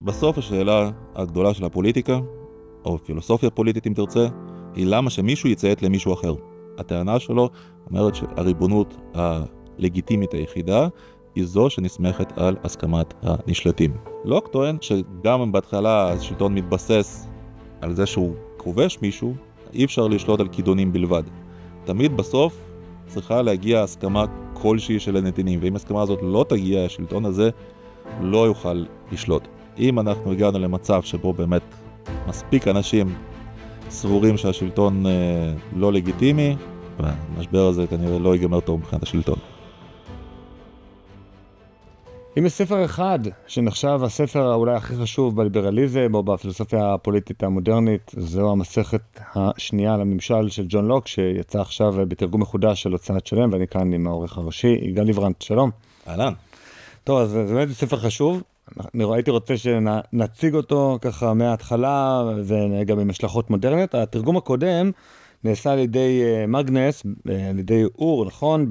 בסוף השאלה הגדולה של הפוליטיקה, או פילוסופיה פוליטית אם תרצה, היא למה שמישהו יציית למישהו אחר. הטענה שלו אומרת שהריבונות הלגיטימית היחידה היא זו שנסמכת על הסכמת הנשלטים. לוק טוען שגם אם בהתחלה השלטון מתבסס על זה שהוא כובש מישהו, אי אפשר לשלוט על כידונים בלבד. תמיד בסוף צריכה להגיע הסכמה כלשהי של הנתינים, ואם הסכמה הזאת לא תגיע, השלטון הזה לא יוכל לשלוט. אם אנחנו הגענו למצב שבו באמת מספיק אנשים סבורים שהשלטון לא לגיטימי, המשבר הזה כנראה לא ייגמר טוב מבחינת השלטון. אם יש ספר אחד שנחשב הספר אולי הכי חשוב בליברליזם או בפילוסופיה הפוליטית המודרנית, זו המסכת השנייה לממשל של ג'ון לוק, שיצא עכשיו בתרגום מחודש של הוצאת שלם, ואני כאן עם העורך הראשי, יגאל ליברנט, שלום. אהלן. טוב, אז זה באמת ספר חשוב. הייתי רוצה שנציג אותו ככה מההתחלה, וגם עם השלכות מודרניות. התרגום הקודם נעשה על ידי מגנס, על ידי אור, נכון?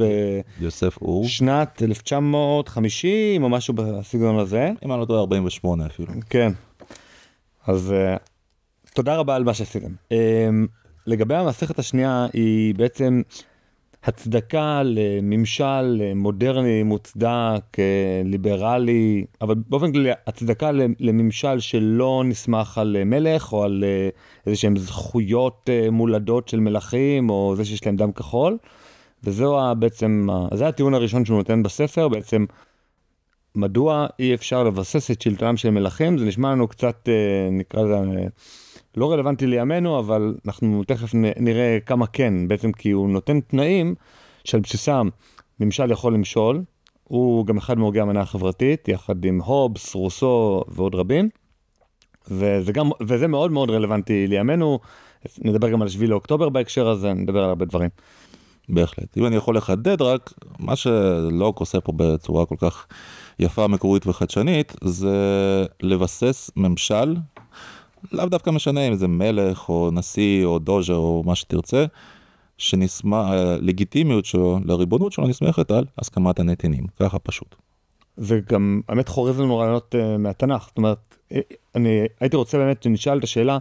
יוסף אור. שנת 1950 או משהו בסגנון הזה. אם אני לא טועה 48 אפילו. כן. אז תודה רבה על מה שעשיתם. לגבי המסכת השנייה, היא בעצם הצדקה לממשל מודרני, מוצדק, ליברלי, אבל באופן כללי הצדקה לממשל שלא נסמך על מלך או על איזה שהם זכויות מולדות של מלכים או זה שיש להם דם כחול. וזהו בעצם, זה הטיעון הראשון שהוא נותן בספר, בעצם מדוע אי אפשר לבסס את שלטונם של מלכים. זה נשמע לנו קצת, נקרא לזה, לא רלוונטי לימינו, אבל אנחנו תכף נראה כמה כן, בעצם כי הוא נותן תנאים שעל בסיסם ממשל יכול למשול, הוא גם אחד מהוגי האמנה החברתית, יחד עם הובס, רוסו ועוד רבים, וזה מאוד מאוד רלוונטי לימינו. נדבר גם על 7 לאוקטובר בהקשר הזה, נדבר על הרבה דברים. בהחלט. אם אני יכול לחדד רק, מה שלוק עושה פה בצורה כל כך יפה, מקורית וחדשנית, זה לבסס ממשל, לאו דווקא משנה אם זה מלך או נשיא או דוז'ה או מה שתרצה, לגיטימיות שלו, לריבונות שלו נסמכת על הסכמת הנתינים, ככה פשוט. זה גם באמת חורז לנו רעיונות מהתנ"ך, זאת אומרת, אני הייתי רוצה באמת שנשאל את השאלה,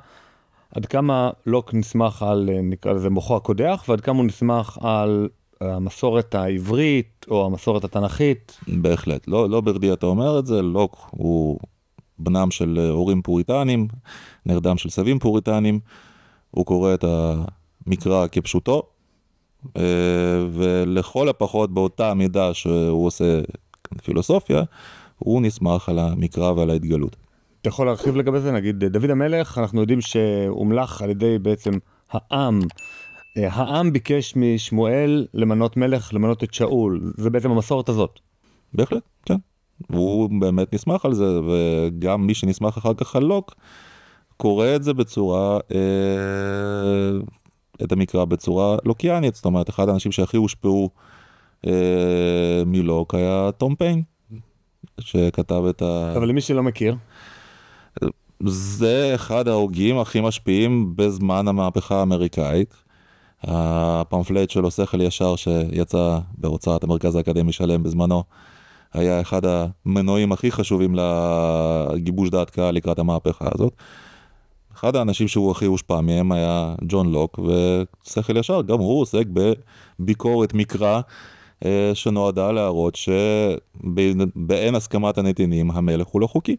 עד כמה לוק נסמך על, נקרא לזה, מוחו הקודח, ועד כמה הוא נסמך על המסורת העברית או המסורת התנ"כית? בהחלט, לא ברדי אתה אומר את זה, לוק הוא בנם של הורים פוריטנים, נרדם של סבים פוריטנים, הוא קורא את המקרא כפשוטו, ולכל הפחות באותה מידה שהוא עושה פילוסופיה, הוא נסמך על המקרא ועל ההתגלות. אתה יכול להרחיב לגבי זה? נגיד, דוד המלך, אנחנו יודעים שהומלך על ידי בעצם העם. העם ביקש משמואל למנות מלך, למנות את שאול. זה בעצם המסורת הזאת. בהחלט, כן. הוא באמת נסמך על זה, וגם מי שנסמך אחר כך על לוק, קורא את זה בצורה, את המקרא בצורה לוקיאנית. זאת אומרת, אחד האנשים שהכי הושפעו מלוק היה תום פיין, שכתב את אבל למי שלא מכיר? זה אחד ההוגים הכי משפיעים בזמן המהפכה האמריקאית. הפמפלט שלו, שכל ישר, שיצא בהוצאת המרכז האקדמי שלם בזמנו, היה אחד המנועים הכי חשובים לגיבוש דעת קהל לקראת המהפכה הזאת. אחד האנשים שהוא הכי הושפע מהם היה ג'ון לוק, ושכל ישר גם הוא עוסק בביקורת מקרא, שנועדה להראות שבאין הסכמת הנתינים המלך הוא לא חוקי.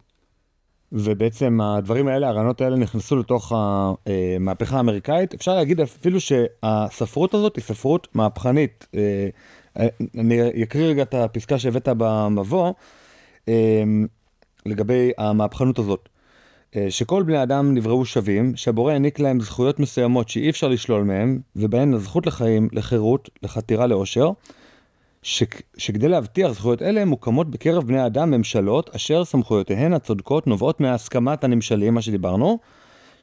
ובעצם הדברים האלה, הרעיונות האלה נכנסו לתוך המהפכה האמריקאית. אפשר להגיד אפילו שהספרות הזאת היא ספרות מהפכנית. אני אקריא רגע את הפסקה שהבאת במבוא לגבי המהפכנות הזאת. שכל בני אדם נבראו שווים, שהבורא העניק להם זכויות מסוימות שאי אפשר לשלול מהם, ובהן הזכות לחיים, לחירות, לחתירה לאושר, שכדי להבטיח זכויות אלה מוקמות בקרב בני האדם ממשלות, אשר סמכויותיהן הצודקות נובעות מהסכמת הנמשלים, מה שדיברנו,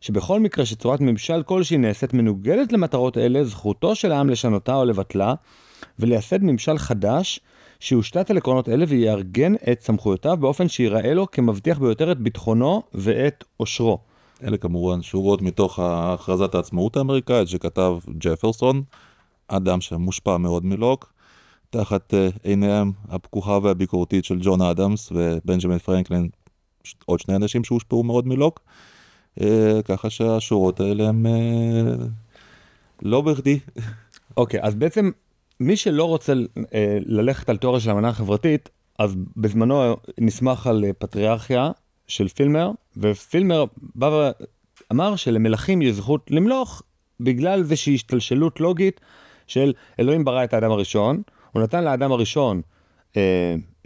שבכל מקרה שצורת ממשל כלשהי נעשית מנוגדת למטרות אלה, זכותו של העם לשנותה או לבטלה, ולייסד ממשל חדש, שיושתת על עקרונות אלה ויארגן את סמכויותיו באופן שיראה לו כמבטיח ביותר את ביטחונו ואת אושרו. אלה כמובן שורות מתוך הכרזת העצמאות האמריקאית שכתב ג'פרסון, אדם שמושפע מאוד מלוק, תחת עיניהם הפקוחה והביקורתית של ג'ון אדמס ובנג'מין פרנקלין, עוד שני אנשים שהושפעו מאוד מלוק, ככה שהשורות האלה הם לא בכדי. אוקיי, אז בעצם מי שלא רוצה ללכת על תיאוריה של האמנה החברתית, אז בזמנו נסמך על פטריארכיה של פילמר, ופילמר בא ואמר שלמלכים יש זכות למלוך, בגלל איזושהי השתלשלות לוגית של אלוהים ברא את האדם הראשון, הוא נתן לאדם הראשון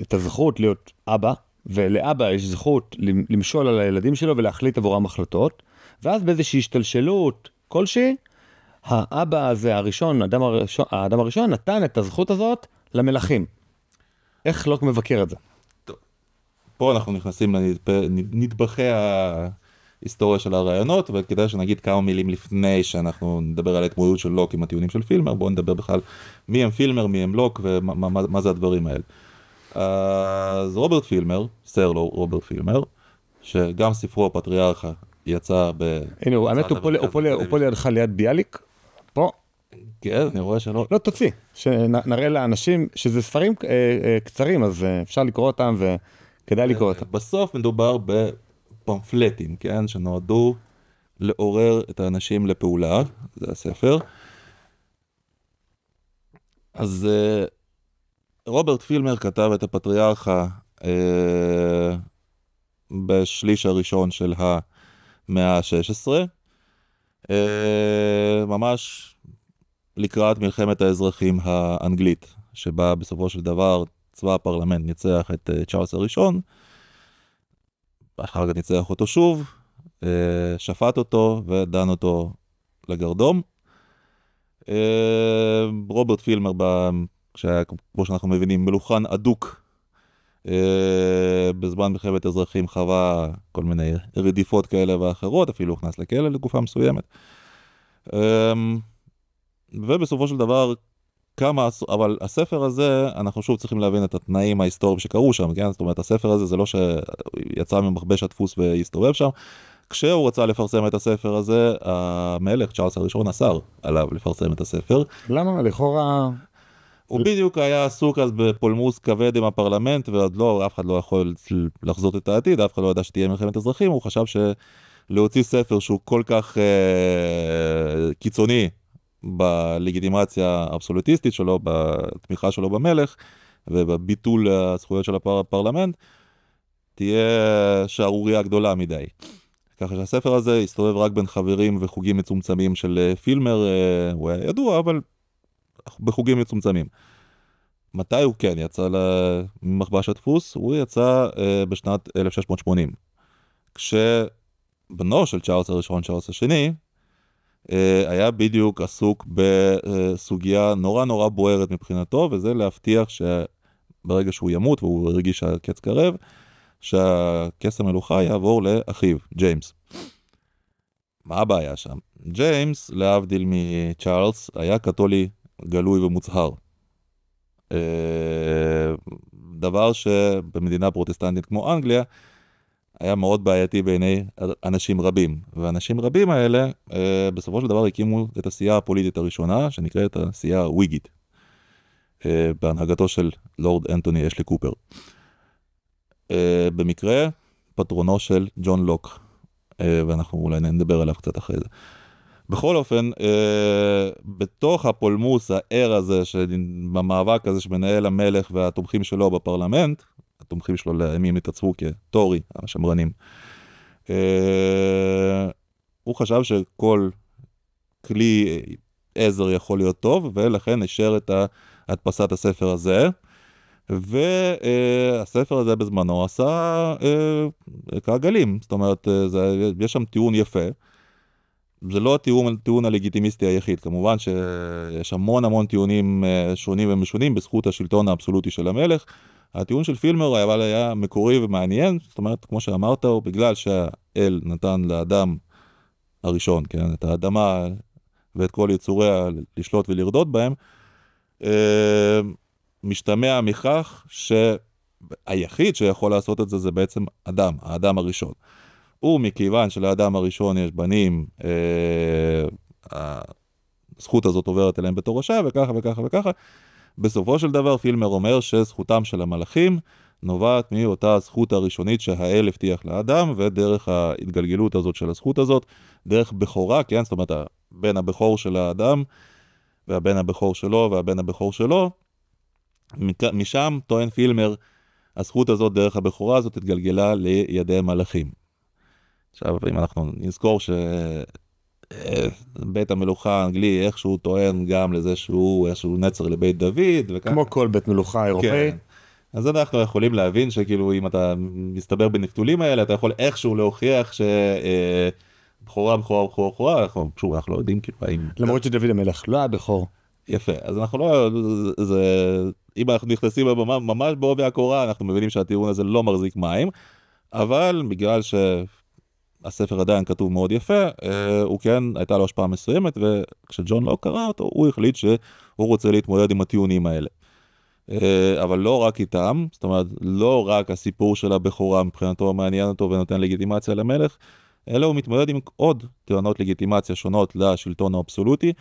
את הזכות להיות אבא, ולאבא יש זכות למשול על הילדים שלו ולהחליט עבורם החלטות, ואז באיזושהי השתלשלות כלשהי, האבא הזה הראשון, האדם הראשון נתן את הזכות הזאת למלכים. איך לוק מבקר את זה? טוב. פה אנחנו נכנסים לנדבכי ההיסטוריה של הרעיונות, וכדאי שנגיד כמה מילים לפני שאנחנו נדבר על ההתמודדות של לוק עם הטיעונים של פילמר. בואו נדבר בכלל מי הם פילמר, מי הם לוק ומה זה הדברים האלה. אז רוברט פילמר, סר רוברט פילמר, שגם ספרו הפטריארכה יצא הנה, האמת הוא פה לידך ליד ביאליק, פה. כן, אני רואה שלא. לא, תוציא, שנראה לאנשים שזה ספרים קצרים, אז אפשר לקרוא אותם וכדאי לקרוא אותם. בסוף מדובר בפמפלטים, כן, שנועדו לעורר את האנשים לפעולה, זה הספר. אז רוברט פילמר כתב את הפטריארכה בשליש הראשון של המאה ה-16, ממש לקראת מלחמת האזרחים האנגלית, שבה בסופו של דבר צבא הפרלמנט ניצח את צ'ארלס הראשון, אחר כך ניצח אותו שוב, שפט אותו ודן אותו לגרדום. רוברט פילמר, שהיה, כמו שאנחנו מבינים, מלוכן אדוק, בזמן מלחמת האזרחים חווה כל מיני רדיפות כאלה ואחרות, אפילו הוכנס לכלא לגופה מסוימת. ובסופו של דבר, אבל הספר הזה, אנחנו שוב צריכים להבין את התנאים ההיסטוריים שקרו שם, כן? זאת אומרת, הספר הזה זה לא שיצא ממכבש הדפוס והסתובב שם. כשהוא רצה לפרסם את הספר הזה, המלך, צ'ארלס הראשון, אסר עליו לפרסם את הספר. למה? לכאורה... הוא בדיוק היה עסוק אז בפולמוס כבד עם הפרלמנט, ועוד לא, אף אחד לא יכול לחזות את העתיד, אף אחד לא ידע שתהיה מלחמת אזרחים, הוא חשב שלהוציא ספר שהוא כל כך קיצוני בלגיטימציה האבסולוטיסטית שלו, בתמיכה שלו במלך, ובביטול הזכויות של הפרלמנט, תהיה שערוריה גדולה מדי. ככה שהספר הזה הסתובב רק בין חברים וחוגים מצומצמים של פילמר, הוא היה ידוע, אבל בחוגים מצומצמים. מתי הוא כן יצא למכבש הדפוס? הוא יצא בשנת 1680. כשבנו של צ'ארלס הראשון, צ'ארלס השני, היה בדיוק עסוק בסוגיה נורא נורא בוערת מבחינתו, וזה להבטיח שברגע שהוא ימות, והוא הרגיש שהקץ קרב, שהכס המלוכה יעבור לאחיו, ג'יימס. מה הבעיה שם? ג'יימס, להבדיל מצ'ארלס, היה קתולי גלוי ומוצהר. דבר שבמדינה פרוטסטנטית כמו אנגליה, היה מאוד בעייתי בעיני אנשים רבים. ואנשים רבים האלה, בסופו של דבר הקימו את הסיעה הפוליטית הראשונה, שנקראת הסיעה הוויגית, בהנהגתו של לורד אנטוני אשלי קופר. במקרה, פטרונו של ג'ון לוק, ואנחנו אולי נדבר עליו קצת אחרי זה. בכל אופן, בתוך הפולמוס הער הזה, במאבק הזה שמנהל המלך והתומכים שלו בפרלמנט, התומכים שלו לימים התעצבו כטורי, השמרנים, הוא חשב שכל כלי עזר יכול להיות טוב, ולכן נשאר את הדפסת הספר הזה, והספר הזה בזמנו עשה כעגלים, זאת אומרת, יש שם טיעון יפה, זה לא הטיעון הלגיטימיסטי היחיד, כמובן שיש המון טיעונים שונים ומשונים בזכות השלטון האבסולוטי של המלך. הטיעון של פילמר היה מקורי ומעניין, זאת אומרת, כמו שאמרת, הוא בגלל שהאל נתן לאדם הראשון, כן, את האדמה ואת כל יצוריה לשלוט ולרדות בהם, משתמע מכך שהיחיד שיכול לעשות את זה זה בעצם האדם הראשון. ומכיוון שלאדם הראשון יש בנים, הזכות הזאת עוברת אליהם בתור רשע, וככה וככה וככה. בסופו של דבר פילמר אומר שזכותם של המלאכים נובעת מאותה הזכות הראשונית שהאל הבטיח לאדם, ודרך ההתגלגלות הזאת של הזכות הזאת, דרך בכורה, כן? זאת אומרת, הבן הבכור של האדם, והבן הבכור שלו, והבן הבכור שלו, משם, טוען פילמר, הזכות הזאת, דרך הבכורה הזאת, התגלגלה לידי מלאכים. עכשיו, אם אנחנו נזכור בית המלוכה האנגלי, איכשהו טוען גם לזה שהוא איכשהו נצר לבית דוד. כמו כל בית מלוכה אירופאי. כן. אז אנחנו יכולים להבין שכאילו אם אתה מסתבר בנפתולים האלה, אתה יכול איכשהו להוכיח שבכורה, אנחנו לא יודעים כאילו האם... למרות שדוד המלך לא היה בכור. יפה, אז אנחנו לא... אם אנחנו נכנסים ממש בעובי הקורה, אנחנו מבינים שהטיעון הזה לא מחזיק מים, אבל בגלל הספר עדיין כתוב מאוד יפה, הוא כן, הייתה לו השפעה מסוימת, וכשג'ון לוק קרא אותו, הוא החליט שהוא רוצה להתמודד עם הטיעונים האלה. אבל לא רק איתם, זאת אומרת, לא רק הסיפור של הבכורה מבחינתו מעניין אותו ונותן לגיטימציה למלך, אלא הוא מתמודד עם עוד טענות לגיטימציה שונות לשלטון האבסולוטי,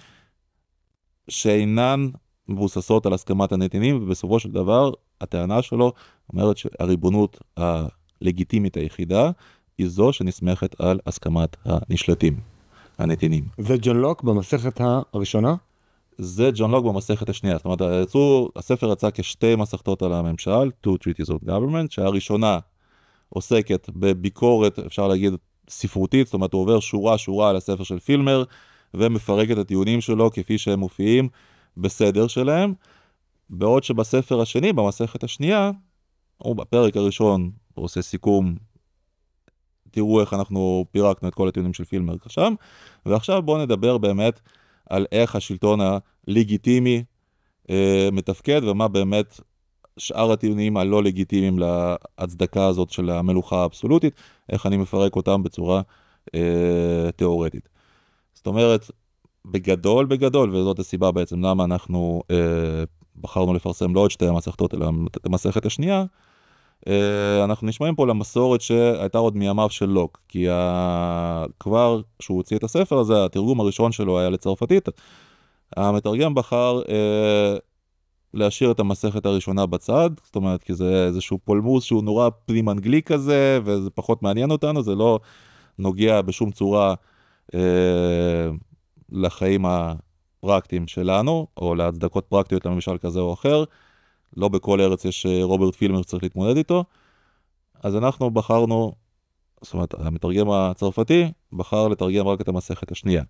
שאינן מבוססות על הסכמת הנתינים, ובסופו של דבר, הטענה שלו אומרת שהריבונות הלגיטימית היחידה, היא זו שנסמכת על הסכמת הנשלטים, הנתינים. זה ג'ון לוק במסכת הראשונה? זה ג'ון לוק במסכת השנייה. זאת אומרת, הספר יצא כשתי מסכתות על הממשל, Two Treatises of Government, שהראשונה עוסקת בביקורת, אפשר להגיד, ספרותית, זאת אומרת, הוא עובר שורה על הספר של פילמר, ומפרק את הטיעונים שלו כפי שהם מופיעים בסדר שלהם, בעוד שבספר השני, במסכת השנייה, הוא בפרק הראשון, הוא עושה סיכום, תראו איך אנחנו פירקנו את כל הטיעונים של פילמר שם, ועכשיו בואו נדבר באמת על איך השלטון הלגיטימי מתפקד, ומה באמת שאר הטיעונים הלא לגיטימיים להצדקה הזאת של המלוכה האבסולוטית, איך אני מפרק אותם בצורה תיאורטית. זאת אומרת, בגדול, וזאת הסיבה בעצם למה אנחנו בחרנו לפרסם לא את שתי המסכתות, אלא את המסכת השנייה, אנחנו נשמעים פה למסורת שהייתה עוד מימיו של לוק, כי כבר כשהוא הוציא את הספר הזה, התרגום הראשון שלו היה לצרפתית, המתרגם בחר להשאיר את המסכת הראשונה בצד, זאת אומרת, כי זה איזשהו פולמוס שהוא נורא פנים אנגלי כזה, וזה פחות מעניין אותנו, זה לא נוגע בשום צורה לחיים הפרקטיים שלנו, או להצדקות פרקטיות לממשל כזה או אחר, לא בכל ארץ יש רוברט פילמר שצריך להתמודד איתו, אז אנחנו בחרנו, זאת אומרת, המתרגם הצרפתי בחר לתרגם רק את המסכת השנייה.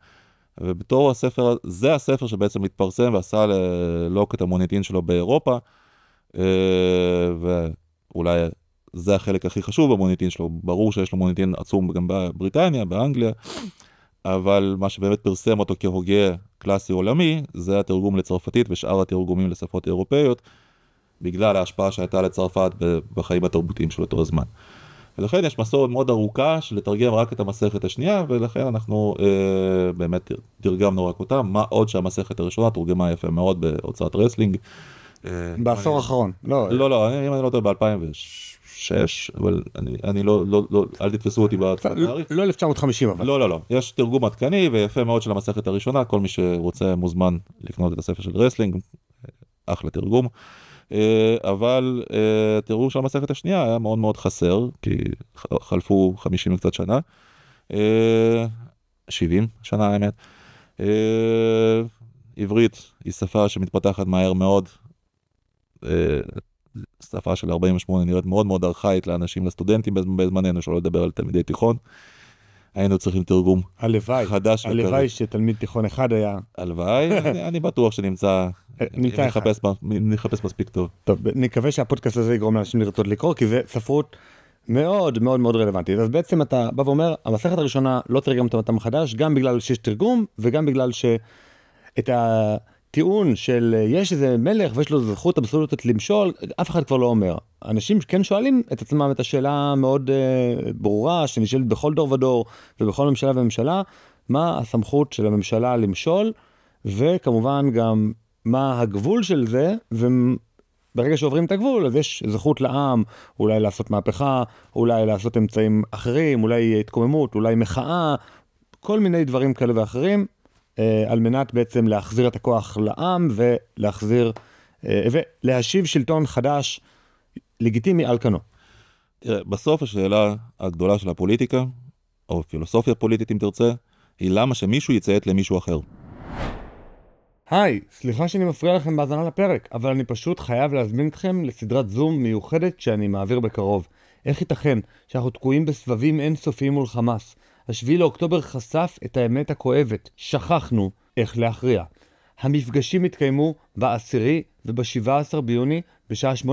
ובתור הספר, זה הספר שבעצם מתפרסם ועשה ללוק את המוניטין שלו באירופה, ואולי זה החלק הכי חשוב במוניטין שלו, ברור שיש לו מוניטין עצום גם בבריטניה, באנגליה, אבל מה שבאמת פרסם אותו כהוגה קלאסי עולמי, זה התרגום לצרפתית ושאר התרגומים לשפות אירופאיות, בגלל ההשפעה שהייתה לצרפת בחיים התרבותיים של אותו הזמן. ולכן יש מסורת מאוד ארוכה של לתרגם רק את המסכת השנייה, ולכן אנחנו באמת תרגמנו רק אותה, מה עוד שהמסכת הראשונה תורגמה יפה מאוד בהוצאת רסלינג. בעשור האחרון. לא, אם אני לא טועה ב-2006, אבל אני לא, אל תתפסו אותי בתאריך. לא 1950 אבל. לא, יש תרגום עדכני ויפה מאוד של המסכת הראשונה, כל מי שרוצה מוזמן לקנות את הספר של רסלינג, אחלה תרגום. אבל תראו שהמסכת השנייה היה מאוד מאוד חסר, כי חלפו 50 וקצת שנה, 70 שנה האמת. עברית היא שפה שמתפתחת מהר מאוד, שפה של 48 נראית מאוד מאוד ארכאית לאנשים, לסטודנטים בזמננו, שלא לדבר על תלמידי תיכון. היינו צריכים תרגום חדש. הלוואי שתלמיד תיכון אחד היה. הלוואי, אני בטוח שנמצא, נחפש מספיק טוב. טוב, נקווה שהפודקאסט הזה יגרום לאנשים לרצות לקרוא, כי זה ספרות מאוד מאוד מאוד רלוונטית. אז בעצם אתה בא ואומר, המסכת הראשונה לא תרגם אותה מחדש, גם בגלל שיש תרגום, וגם בגלל שאת הטיעון של יש איזה מלך ויש לו זכות אבסולוטית למשול, אף אחד כבר לא אומר. אנשים כן שואלים את עצמם את השאלה מאוד ברורה, שנשאלת בכל דור ודור ובכל ממשלה וממשלה, מה הסמכות של הממשלה למשול, וכמובן גם מה הגבול של זה, וברגע שעוברים את הגבול, אז יש זכות לעם, אולי לעשות מהפכה, אולי לעשות אמצעים אחרים, אולי התקוממות, אולי מחאה, כל מיני דברים כאלה ואחרים, על מנת בעצם להחזיר את הכוח לעם, ולהחזיר, ולהשיב שלטון חדש לגיטימי על כנו. תראה, בסוף השאלה הגדולה של הפוליטיקה, או פילוסופיה פוליטית אם תרצה, היא למה שמישהו יציית למישהו אחר. היי, סליחה שאני מפריע לכם בהאזנה לפרק, אבל אני פשוט חייב להזמין אתכם לסדרת זום מיוחדת שאני מעביר בקרוב. איך ייתכן שאנחנו תקועים בסבבים אינסופיים מול חמאס? 7 לאוקטובר חשף את האמת הכואבת, שכחנו איך להכריע. המפגשים התקיימו ב10 וב-17 ביוני בשעה 8:30.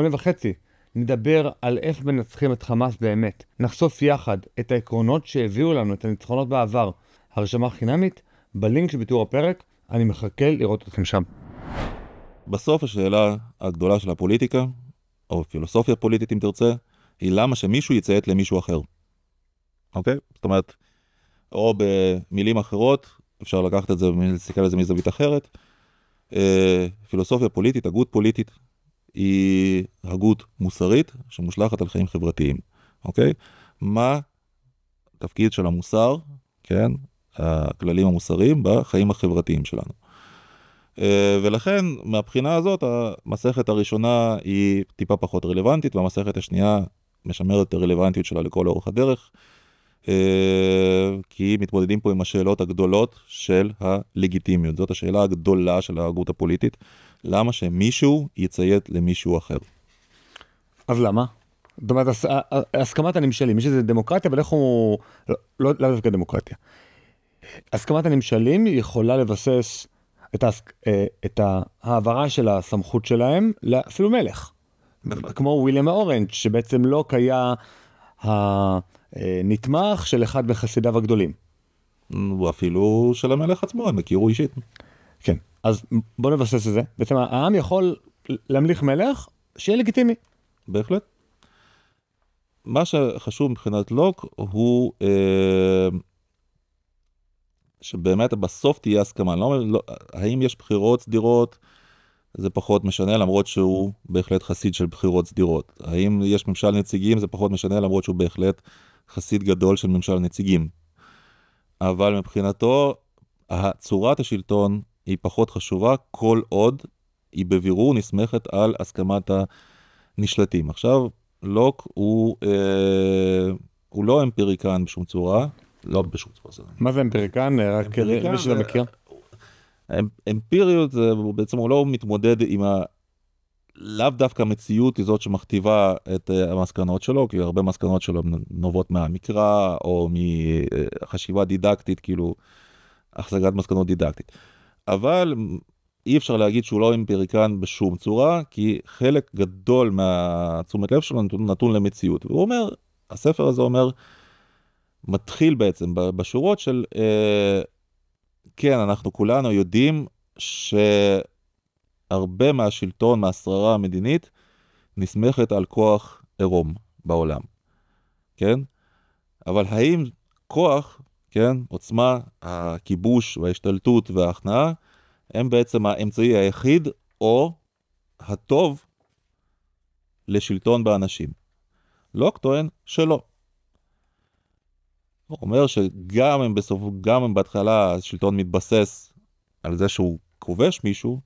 נדבר על איך מנצחים את חמאס באמת. נחשוף יחד את העקרונות שהביאו לנו את הניצחונות בעבר. הרשמה חינמית בלינק שבתיאור הפרק. אני מחכה לראות אתכם שם. בסוף השאלה הגדולה של הפוליטיקה, או פילוסופיה פוליטית אם תרצה, היא למה שמישהו יציית למישהו אחר. אוקיי? זאת אומרת, או במילים אחרות, אפשר לקחת את זה ולהסתכל על זה מזווית אחרת, פילוסופיה פוליטית, הגות פוליטית, היא הגות מוסרית שמושלכת על חיים חברתיים. אוקיי? מה התפקיד של המוסר, כן? הכללים המוסריים בחיים החברתיים שלנו. ולכן, מהבחינה הזאת, המסכת הראשונה היא טיפה פחות רלוונטית, והמסכת השנייה משמרת את הרלוונטיות שלה לכל אורך הדרך, כי מתמודדים פה עם השאלות הגדולות של הלגיטימיות. זאת השאלה הגדולה של ההגות הפוליטית. למה שמישהו יציית למישהו אחר? אז למה? זאת אומרת, הסכמת הנמשלים, יש איזה דמוקרטיה, אבל איך הוא... לא דווקא דמוקרטיה. הסכמת הנמשלים יכולה לבסס את העברה של הסמכות שלהם לאפילו מלך. כמו וויליאם אורנג' שבעצם לא קיים הנתמך של אחד מחסידיו הגדולים. הוא אפילו של המלך עצמו, הם הכירו אישית. כן, אז בוא נבסס את זה. בעצם העם יכול להמליך מלך שיהיה לגיטימי. בהחלט. מה שחשוב מבחינת לוק הוא... שבאמת בסוף תהיה הסכמה. לא, האם יש בחירות סדירות? זה פחות משנה, למרות שהוא בהחלט חסיד של בחירות סדירות. האם יש ממשל נציגים? זה פחות משנה, למרות שהוא בהחלט חסיד גדול של ממשל נציגים. אבל מבחינתו, צורת השלטון היא פחות חשובה, כל עוד היא בבירור נסמכת על הסכמת הנשלטים. עכשיו, לוק הוא לא אמפיריקן בשום צורה, לא בשום צורה. מה זה אמפיריקן? רק מי שלא מכיר. אמפיריות זה בעצם הוא לא מתמודד עם לאו דווקא המציאות היא זאת שמכתיבה את המסקנות שלו, כי הרבה מסקנות שלו נובעות מהמקרא או מחשיבה דידקטית, כאילו החזקת מסקנות דידקטית. אבל אי אפשר להגיד שהוא לא אמפיריקן בשום צורה, כי חלק גדול מהתשומת לב שלו נתון למציאות. והוא אומר, הספר הזה אומר, מתחיל בעצם בשורות של, כן, אנחנו כולנו יודעים שהרבה מהשלטון, מהשררה המדינית, נסמכת על כוח עירום בעולם. כן? אבל האם כוח, כן, עוצמה, הכיבוש וההשתלטות וההכנעה, הם בעצם האמצעי היחיד או הטוב לשלטון באנשים? לוק טוען שלא. הוא אומר שגם אם בהתחלה השלטון מתבסס על זה שהוא כובש מישהו,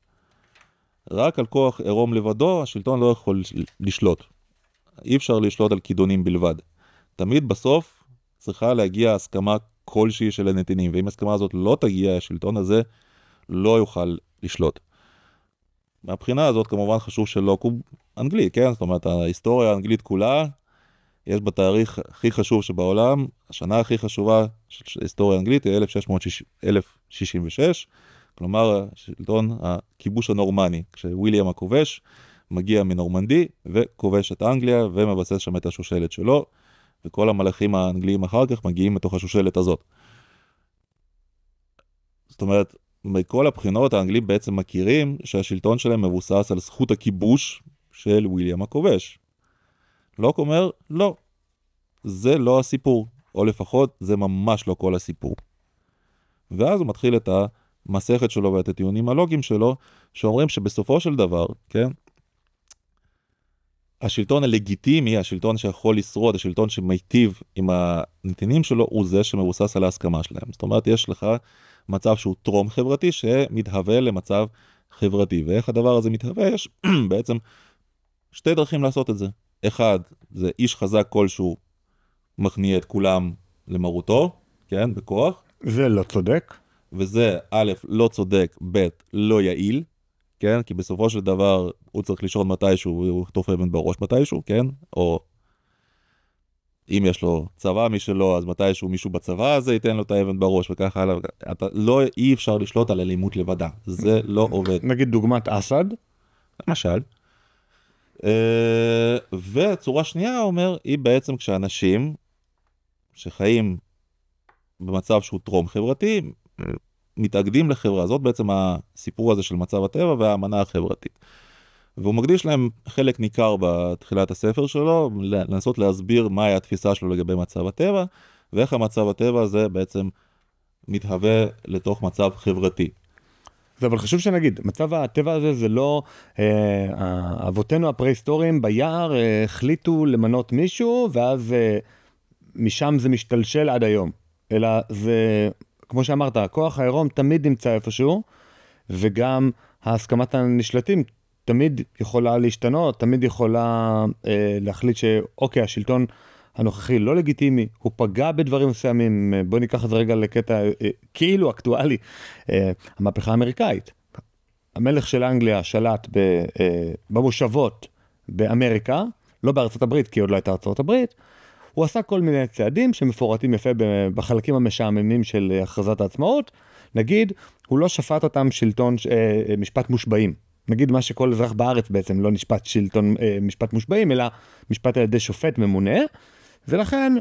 רק על כוח עירום לבדו השלטון לא יכול לשלוט. אי אפשר לשלוט על כידונים בלבד. תמיד בסוף צריכה להגיע הסכמה כלשהי של הנתינים, ואם הסכמה הזאת לא תגיע, השלטון הזה לא יוכל לשלוט. מהבחינה הזאת כמובן חשוב שלוק הוא אנגלי, כן? זאת אומרת, ההיסטוריה האנגלית כולה, יש בתאריך הכי חשוב שבעולם, השנה הכי חשובה של היסטוריה האנגלית היא 1666, כלומר, שלטון הכיבוש הנורמני, כשוויליאם הכובש מגיע מנורמנדי וכובש את אנגליה ומבסס שם את השושלת שלו, וכל המלכים האנגליים אחר כך מגיעים מתוך השושלת הזאת. זאת אומרת, מכל הבחינות האנגלים בעצם מכירים שהשלטון שלהם מבוסס על זכות הכיבוש של וויליאם הכובש. לוק אומר, לא, זה לא הסיפור, או לפחות זה ממש לא כל הסיפור. ואז הוא מתחיל את המסכת שלו ואת הטיעונים הלוגיים שלו, שאומרים שבסופו של דבר, כן, השלטון הלגיטימי, השלטון שיכול לשרוד, השלטון שמיטיב עם הנתינים שלו, הוא זה שמבוסס על ההסכמה שלהם. זאת אומרת, יש לך מצב שהוא טרום חברתי שמתהווה למצב חברתי. ואיך הדבר הזה מתהווה? יש בעצם שתי דרכים לעשות את זה. אחד, זה איש חזק כלשהו מכניע את כולם למרותו, כן, בכוח. זה לא צודק. וזה א', לא צודק, ב', לא יעיל, כן, כי בסופו של דבר הוא צריך לישון מתישהו, הוא יחטוף אבן בראש מתישהו, כן, או אם יש לו צבא משלו, אז מתישהו מישהו בצבא הזה ייתן לו את האבן בראש וככה הלאה. אי אפשר לשלוט על אלימות לבדה, זה לא עובד. נגיד דוגמת אסד. למשל. וצורה שנייה אומר, היא בעצם כשאנשים שחיים במצב שהוא טרום חברתי, מתאגדים לחברה. זאת בעצם הסיפור הזה של מצב הטבע והאמנה החברתית. והוא מקדיש להם חלק ניכר בתחילת הספר שלו, לנסות להסביר מהי התפיסה שלו לגבי מצב הטבע, ואיך המצב הטבע הזה בעצם מתהווה לתוך מצב חברתי. זה אבל חשוב שנגיד, מצב הטבע הזה זה לא, אבותינו הפרה-היסטוריים ביער החליטו למנות מישהו, ואז משם זה משתלשל עד היום. אלא זה, כמו שאמרת, הכוח העירום תמיד נמצא איפשהו, וגם ההסכמת הנשלטים תמיד יכולה להשתנות, תמיד יכולה להחליט שאוקיי, השלטון הנוכחי לא לגיטימי, הוא פגע בדברים מסוימים. בוא ניקח את זה רגע לקטע כאילו אקטואלי, המהפכה האמריקאית. המלך של אנגליה שלט במושבות באמריקה, לא בארצות הברית, כי עוד לא הייתה ארצות הברית, הוא עשה כל מיני צעדים שמפורטים יפה בחלקים המשעממים של הכרזת העצמאות. נגיד, הוא לא שפט אותם משפט מושבעים. נגיד מה שכל אזרח בארץ בעצם לא נשפט משפט מושבעים, אלא משפט על ידי שופט ממונה, ולכן,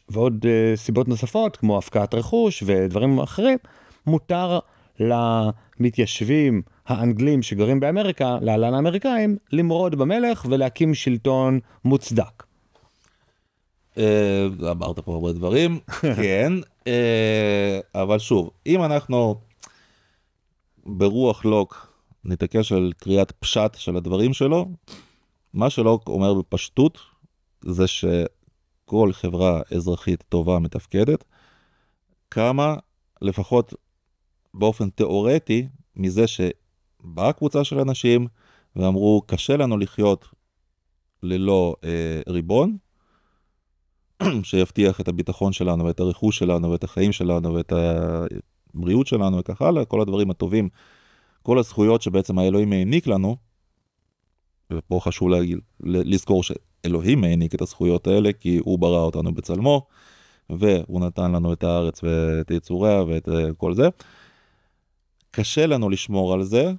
ועוד סיבות נוספות, כמו הפקעת רכוש ודברים אחרים, מותר למתיישבים האנגלים שגרים באמריקה, להלן האמריקאים, למרוד במלך ולהקים שלטון מוצדק. אמרת פה הרבה דברים, כן, אבל שוב, אם אנחנו ברוח לוק נתעקש על קריאת פשט של הדברים שלו, מה שלוק אומר בפשטות זה שכל חברה אזרחית טובה מתפקדת, כמה לפחות באופן תיאורטי מזה שבאה קבוצה של אנשים ואמרו קשה לנו לחיות ללא ריבון, שיבטיח את הביטחון שלנו ואת הרכוש שלנו ואת החיים שלנו ואת הבריאות שלנו וכך הלאה, כל הדברים הטובים, כל הזכויות שבעצם האלוהים העניק לנו, ופה חשוב לזכור שאלוהים העניק את הזכויות האלה, כי הוא ברא אותנו בצלמו, והוא נתן לנו את הארץ ואת יצוריה ואת כל זה. קשה לנו לשמור על זה,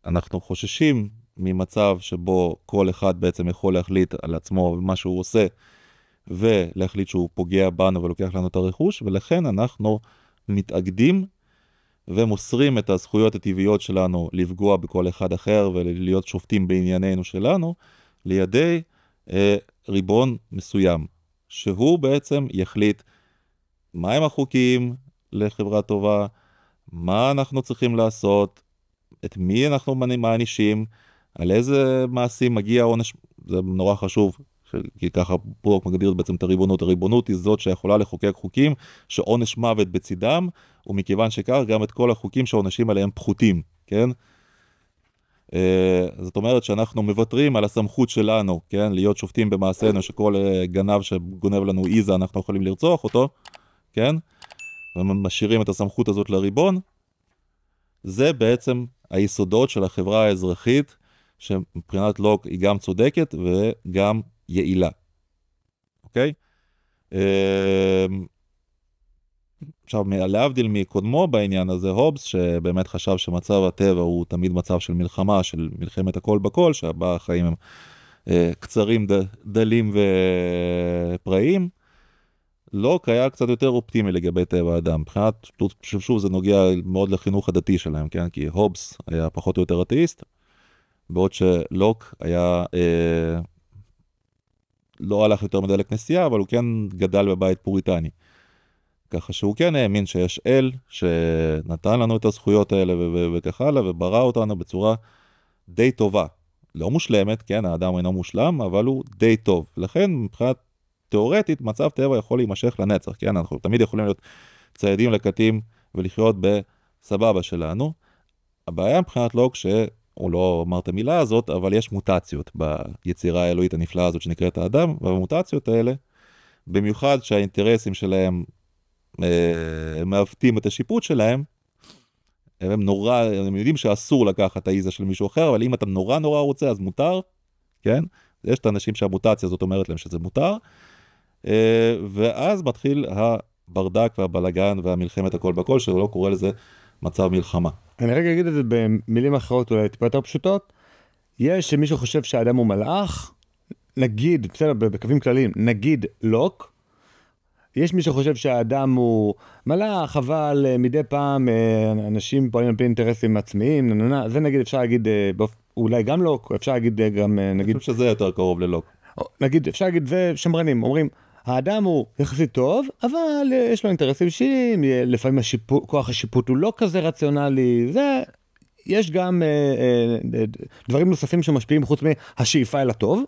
אנחנו חוששים ממצב שבו כל אחד בעצם יכול להחליט על עצמו ומה שהוא עושה, ולהחליט שהוא פוגע בנו ולוקח לנו את הרכוש, ולכן אנחנו מתאגדים ומוסרים את הזכויות הטבעיות שלנו לפגוע בכל אחד אחר ולהיות שופטים בענייננו שלנו, לידי ריבון מסוים, שהוא בעצם יחליט מהם החוקים לחברה טובה, מה אנחנו צריכים לעשות, את מי אנחנו מענישים, על איזה מעשים מגיע עונש, זה נורא חשוב, כי ככה פה מגדיר בעצם את הריבונות. הריבונות היא זאת שיכולה לחוקק חוקים שעונש מוות בצידם, ומכיוון שכך גם את כל החוקים שהעונשים עליהם פחותים, כן? זאת אומרת שאנחנו מוותרים על הסמכות שלנו, כן? להיות שופטים במעשינו, שכל גנב שגונב לנו איזה אנחנו יכולים לרצוח אותו, כן? ומשאירים את הסמכות הזאת לריבון. זה בעצם היסודות של החברה האזרחית, שמבחינת לוק היא גם צודקת וגם יעילה. אוקיי? עכשיו, להבדיל מקודמו בעניין הזה, הובס, שבאמת חשב שמצב הטבע הוא תמיד מצב של מלחמה, של מלחמת הכל בכל, שבה החיים הם קצרים, דלים ופראיים, לוק היה קצת יותר אופטימי לגבי טבע האדם. מבחינת, שוב, זה נוגע מאוד לחינוך הדתי שלהם, כן? כי הובס היה פחות או יותר אתאיסט, בעוד שלוק היה, לא הלך יותר מדי לכנסייה, אבל הוא כן גדל בבית פוריטני. ככה שהוא כן האמין שיש אל, שנתן לנו את הזכויות האלה וכך הלאה, וברא אותנו בצורה די טובה. לא מושלמת, כן, האדם אינו מושלם, אבל הוא די טוב. לכן, מבחינת תיאורטית, מצב טבע יכול להימשך לנצח, כן? אנחנו תמיד יכולים להיות ציידים לקטים ולחיות בסבבה שלנו. הבעיה מבחינת לוק שהוא הוא לא אמר את המילה הזאת, אבל יש מוטציות ביצירה האלוהית הנפלאה הזאת שנקראת האדם, והמוטציות האלה, במיוחד שהאינטרסים שלהם מעוותים את השיפוט שלהם, הם יודעים שאסור לקחת את האיזה של מישהו אחר, אבל אם אתה נורא רוצה, אז מותר, כן? יש את האנשים שהמוטציה הזאת אומרת להם שזה מותר, ואז מתחיל הברדק והבלגן והמלחמת הכל בכל, שלא קורא לזה מצב מלחמה. אני רגע אגיד את זה במילים אחרות, אולי טיפה יותר פשוטות. יש שמישהו חושב שהאדם הוא מלאך, נגיד, בסדר, בקווים כלליים, נגיד לוק. יש מי שחושב שהאדם הוא מלאך, אבל מדי פעם אנשים פועלים על פי אינטרסים עצמיים, זה נגיד אפשר להגיד, אולי גם לוק, אפשר להגיד גם, נגיד... אני חושב שזה יותר קרוב ללוק. נגיד, אפשר להגיד, זה שמרנים, אומרים, האדם הוא יחסית טוב, אבל יש לו אינטרסים אישיים, לפעמים כוח השיפוט הוא לא כזה רציונלי, זה... יש גם דברים נוספים שמשפיעים חוץ מהשאיפה אל הטוב,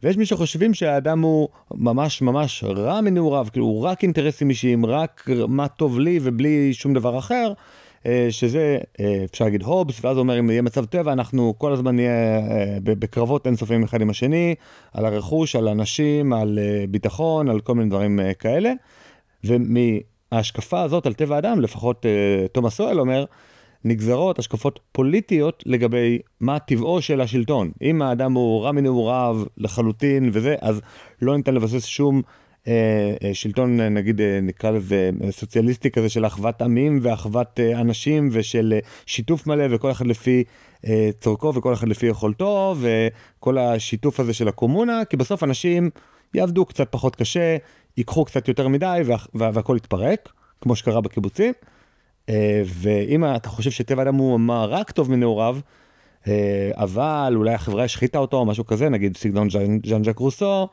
ויש מי שחושבים שהאדם הוא ממש רע מנעוריו, כאילו הוא רק אינטרסים אישיים, רק מה טוב לי ובלי שום דבר אחר, שזה אפשר להגיד הובס, ואז הוא אומר אם יהיה מצב טבע אנחנו כל הזמן נהיה בקרבות אינסופיים אחד עם השני, על הרכוש, על אנשים, על ביטחון, על כל מיני דברים כאלה, ומההשקפה הזאת על טבע האדם, לפחות תומאס סואל אומר, נגזרות השקפות פוליטיות לגבי מה טבעו של השלטון. אם האדם הוא רע מנעוריו לחלוטין וזה, אז לא ניתן לבסס שום שלטון, נגיד נקרא לזה סוציאליסטי כזה של אחוות עמים ואחוות אנשים ושל שיתוף מלא וכל אחד לפי צורכו וכל אחד לפי יכולתו וכל השיתוף הזה של הקומונה, כי בסוף אנשים יעבדו קצת פחות קשה, ייקחו קצת יותר מדי והכל יתפרק, כמו שקרה בקיבוצים. ואם אתה חושב שטבע אדם הוא רק טוב מנעוריו, אבל אולי החברה השחיתה אותו או משהו כזה, נגיד סגנון ז'אן ז'אק רוסו,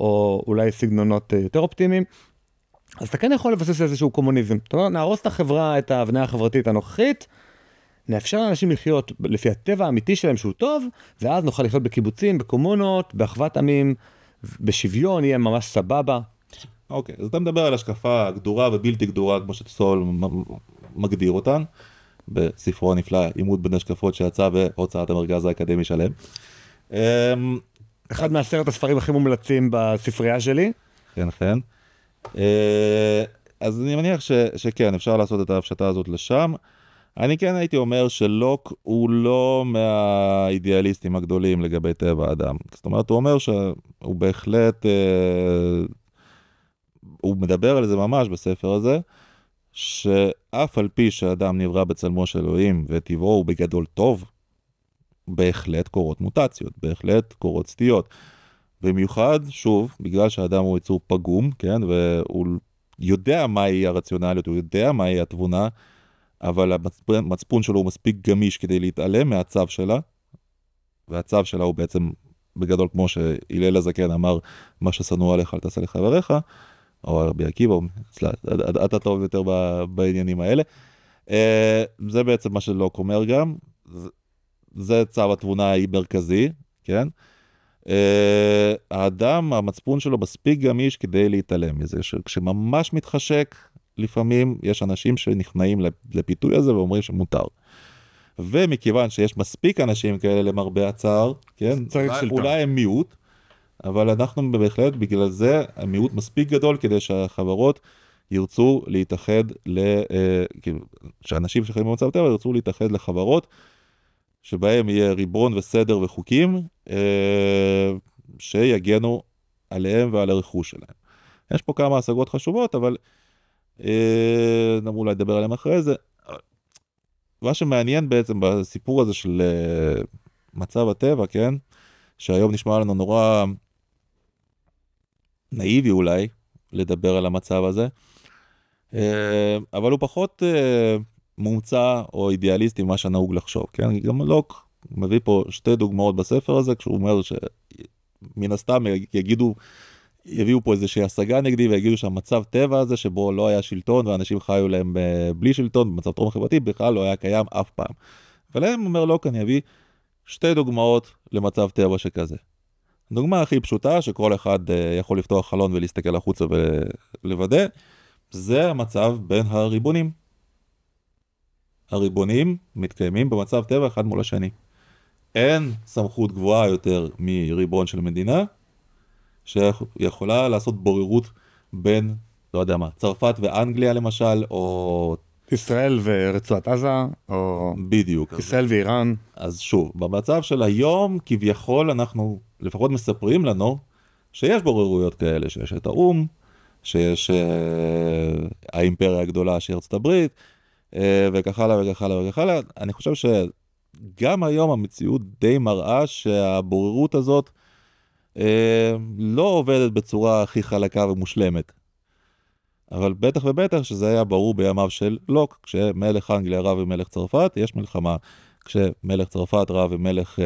או אולי סגנונות יותר אופטימיים, אז אתה כן יכול לבסס איזשהו קומוניזם. זאת אומרת, נהרוס את החברה, את ההבניה החברתית הנוכחית, נאפשר לאנשים לחיות לפי הטבע האמיתי שלהם שהוא טוב, ואז נוכל לחיות בקיבוצים, בקומונות, באחוות עמים, בשוויון, יהיה ממש סבבה. אוקיי, אז אתה מדבר על השקפה גדורה ובלתי גדורה, כמו שסול מגדיר אותן, בספרו הנפלא, עימות בין השקפות שיצא בהוצאת המרכז האקדמי שלם. אחד מ10 הספרים הכי מומלצים בספרייה שלי. כן, כן. אז אני מניח שכן, אפשר לעשות את ההפשטה הזאת לשם. אני כן הייתי אומר שלוק הוא לא מהאידיאליסטים הגדולים לגבי טבע האדם. זאת אומרת, הוא אומר שהוא בהחלט, הוא מדבר על זה ממש בספר הזה, שאף על פי שהאדם נברא בצלמו של אלוהים וטבעו הוא בגדול טוב, בהחלט קורות מוטציות, בהחלט קורות סטיות. במיוחד, שוב, בגלל שהאדם הוא יצור פגום, כן, והוא יודע מהי הרציונליות, הוא יודע מהי התבונה, אבל המצפון שלו הוא מספיק גמיש כדי להתעלם מהצו שלה, והצו שלה הוא בעצם בגדול כמו שהלל הזקן אמר, מה ששנוא עליך אל תעשה לחבריך, או רבי עקיבא, אתה טוב יותר בעניינים האלה. זה בעצם מה שלוק אומר גם, זה צו התבונה המרכזי, כן? האדם, המצפון שלו מספיק גמיש כדי להתעלם מזה, כשממש מתחשק, לפעמים יש אנשים שנכנעים לפיתוי הזה ואומרים שמותר. ומכיוון שיש מספיק אנשים כאלה למרבה הצער, כן? אולי הם מיעוט, אבל אנחנו בהחלט בגלל זה המיעוט מספיק גדול כדי שהחברות ירצו להתאחד, כאילו, שאנשים שחיים במצב טבע ירצו להתאחד לחברות, שבהם יהיה ריבון וסדר וחוקים, שיגנו עליהם ועל הרכוש שלהם. יש פה כמה השגות חשובות, אבל אולי לדבר עליהם אחרי זה. מה שמעניין בעצם בסיפור הזה של מצב הטבע, כן? שהיום נשמע לנו נורא נאיבי אולי לדבר על המצב הזה, אבל הוא פחות מומצא או אידיאליסטי מה שנהוג לחשוב, כן? גם לוק מביא פה 2 דוגמאות בספר הזה, כשהוא אומר שמן הסתם יביאו פה איזושהי השגה נגדי, ויגידו שהמצב טבע הזה שבו לא היה שלטון, ואנשים חיו להם בלי שלטון, במצב טרום חברתי, בכלל לא היה קיים אף פעם. ולהם אומר לוק, אני אביא 2 דוגמאות למצב טבע שכזה. הדוגמה הכי פשוטה, שכל אחד יכול לפתוח חלון ולהסתכל החוצה ולוודא, זה המצב בין הריבונים. הריבונים מתקיימים במצב טבע אחד מול השני. אין סמכות גבוהה יותר מריבון של מדינה, שיכולה לעשות בוררות בין, לא יודע מה, צרפת ואנגליה למשל, או... ישראל ורצועת עזה, או בדיוק. ישראל ואיראן. אז שוב, במצב של היום, כביכול אנחנו לפחות מספרים לנו, שיש בוררויות כאלה, שיש את האום, שיש האימפריה הגדולה של ארצות הברית, וכך הלאה וכך הלאה וכך הלאה. אני חושב שגם היום המציאות די מראה שהבוררות הזאת לא עובדת בצורה הכי חלקה ומושלמת. אבל בטח ובטח שזה היה ברור בימיו של לוק, כשמלך אנגליה רב ומלך צרפת, יש מלחמה. כשמלך צרפת רב ומלך,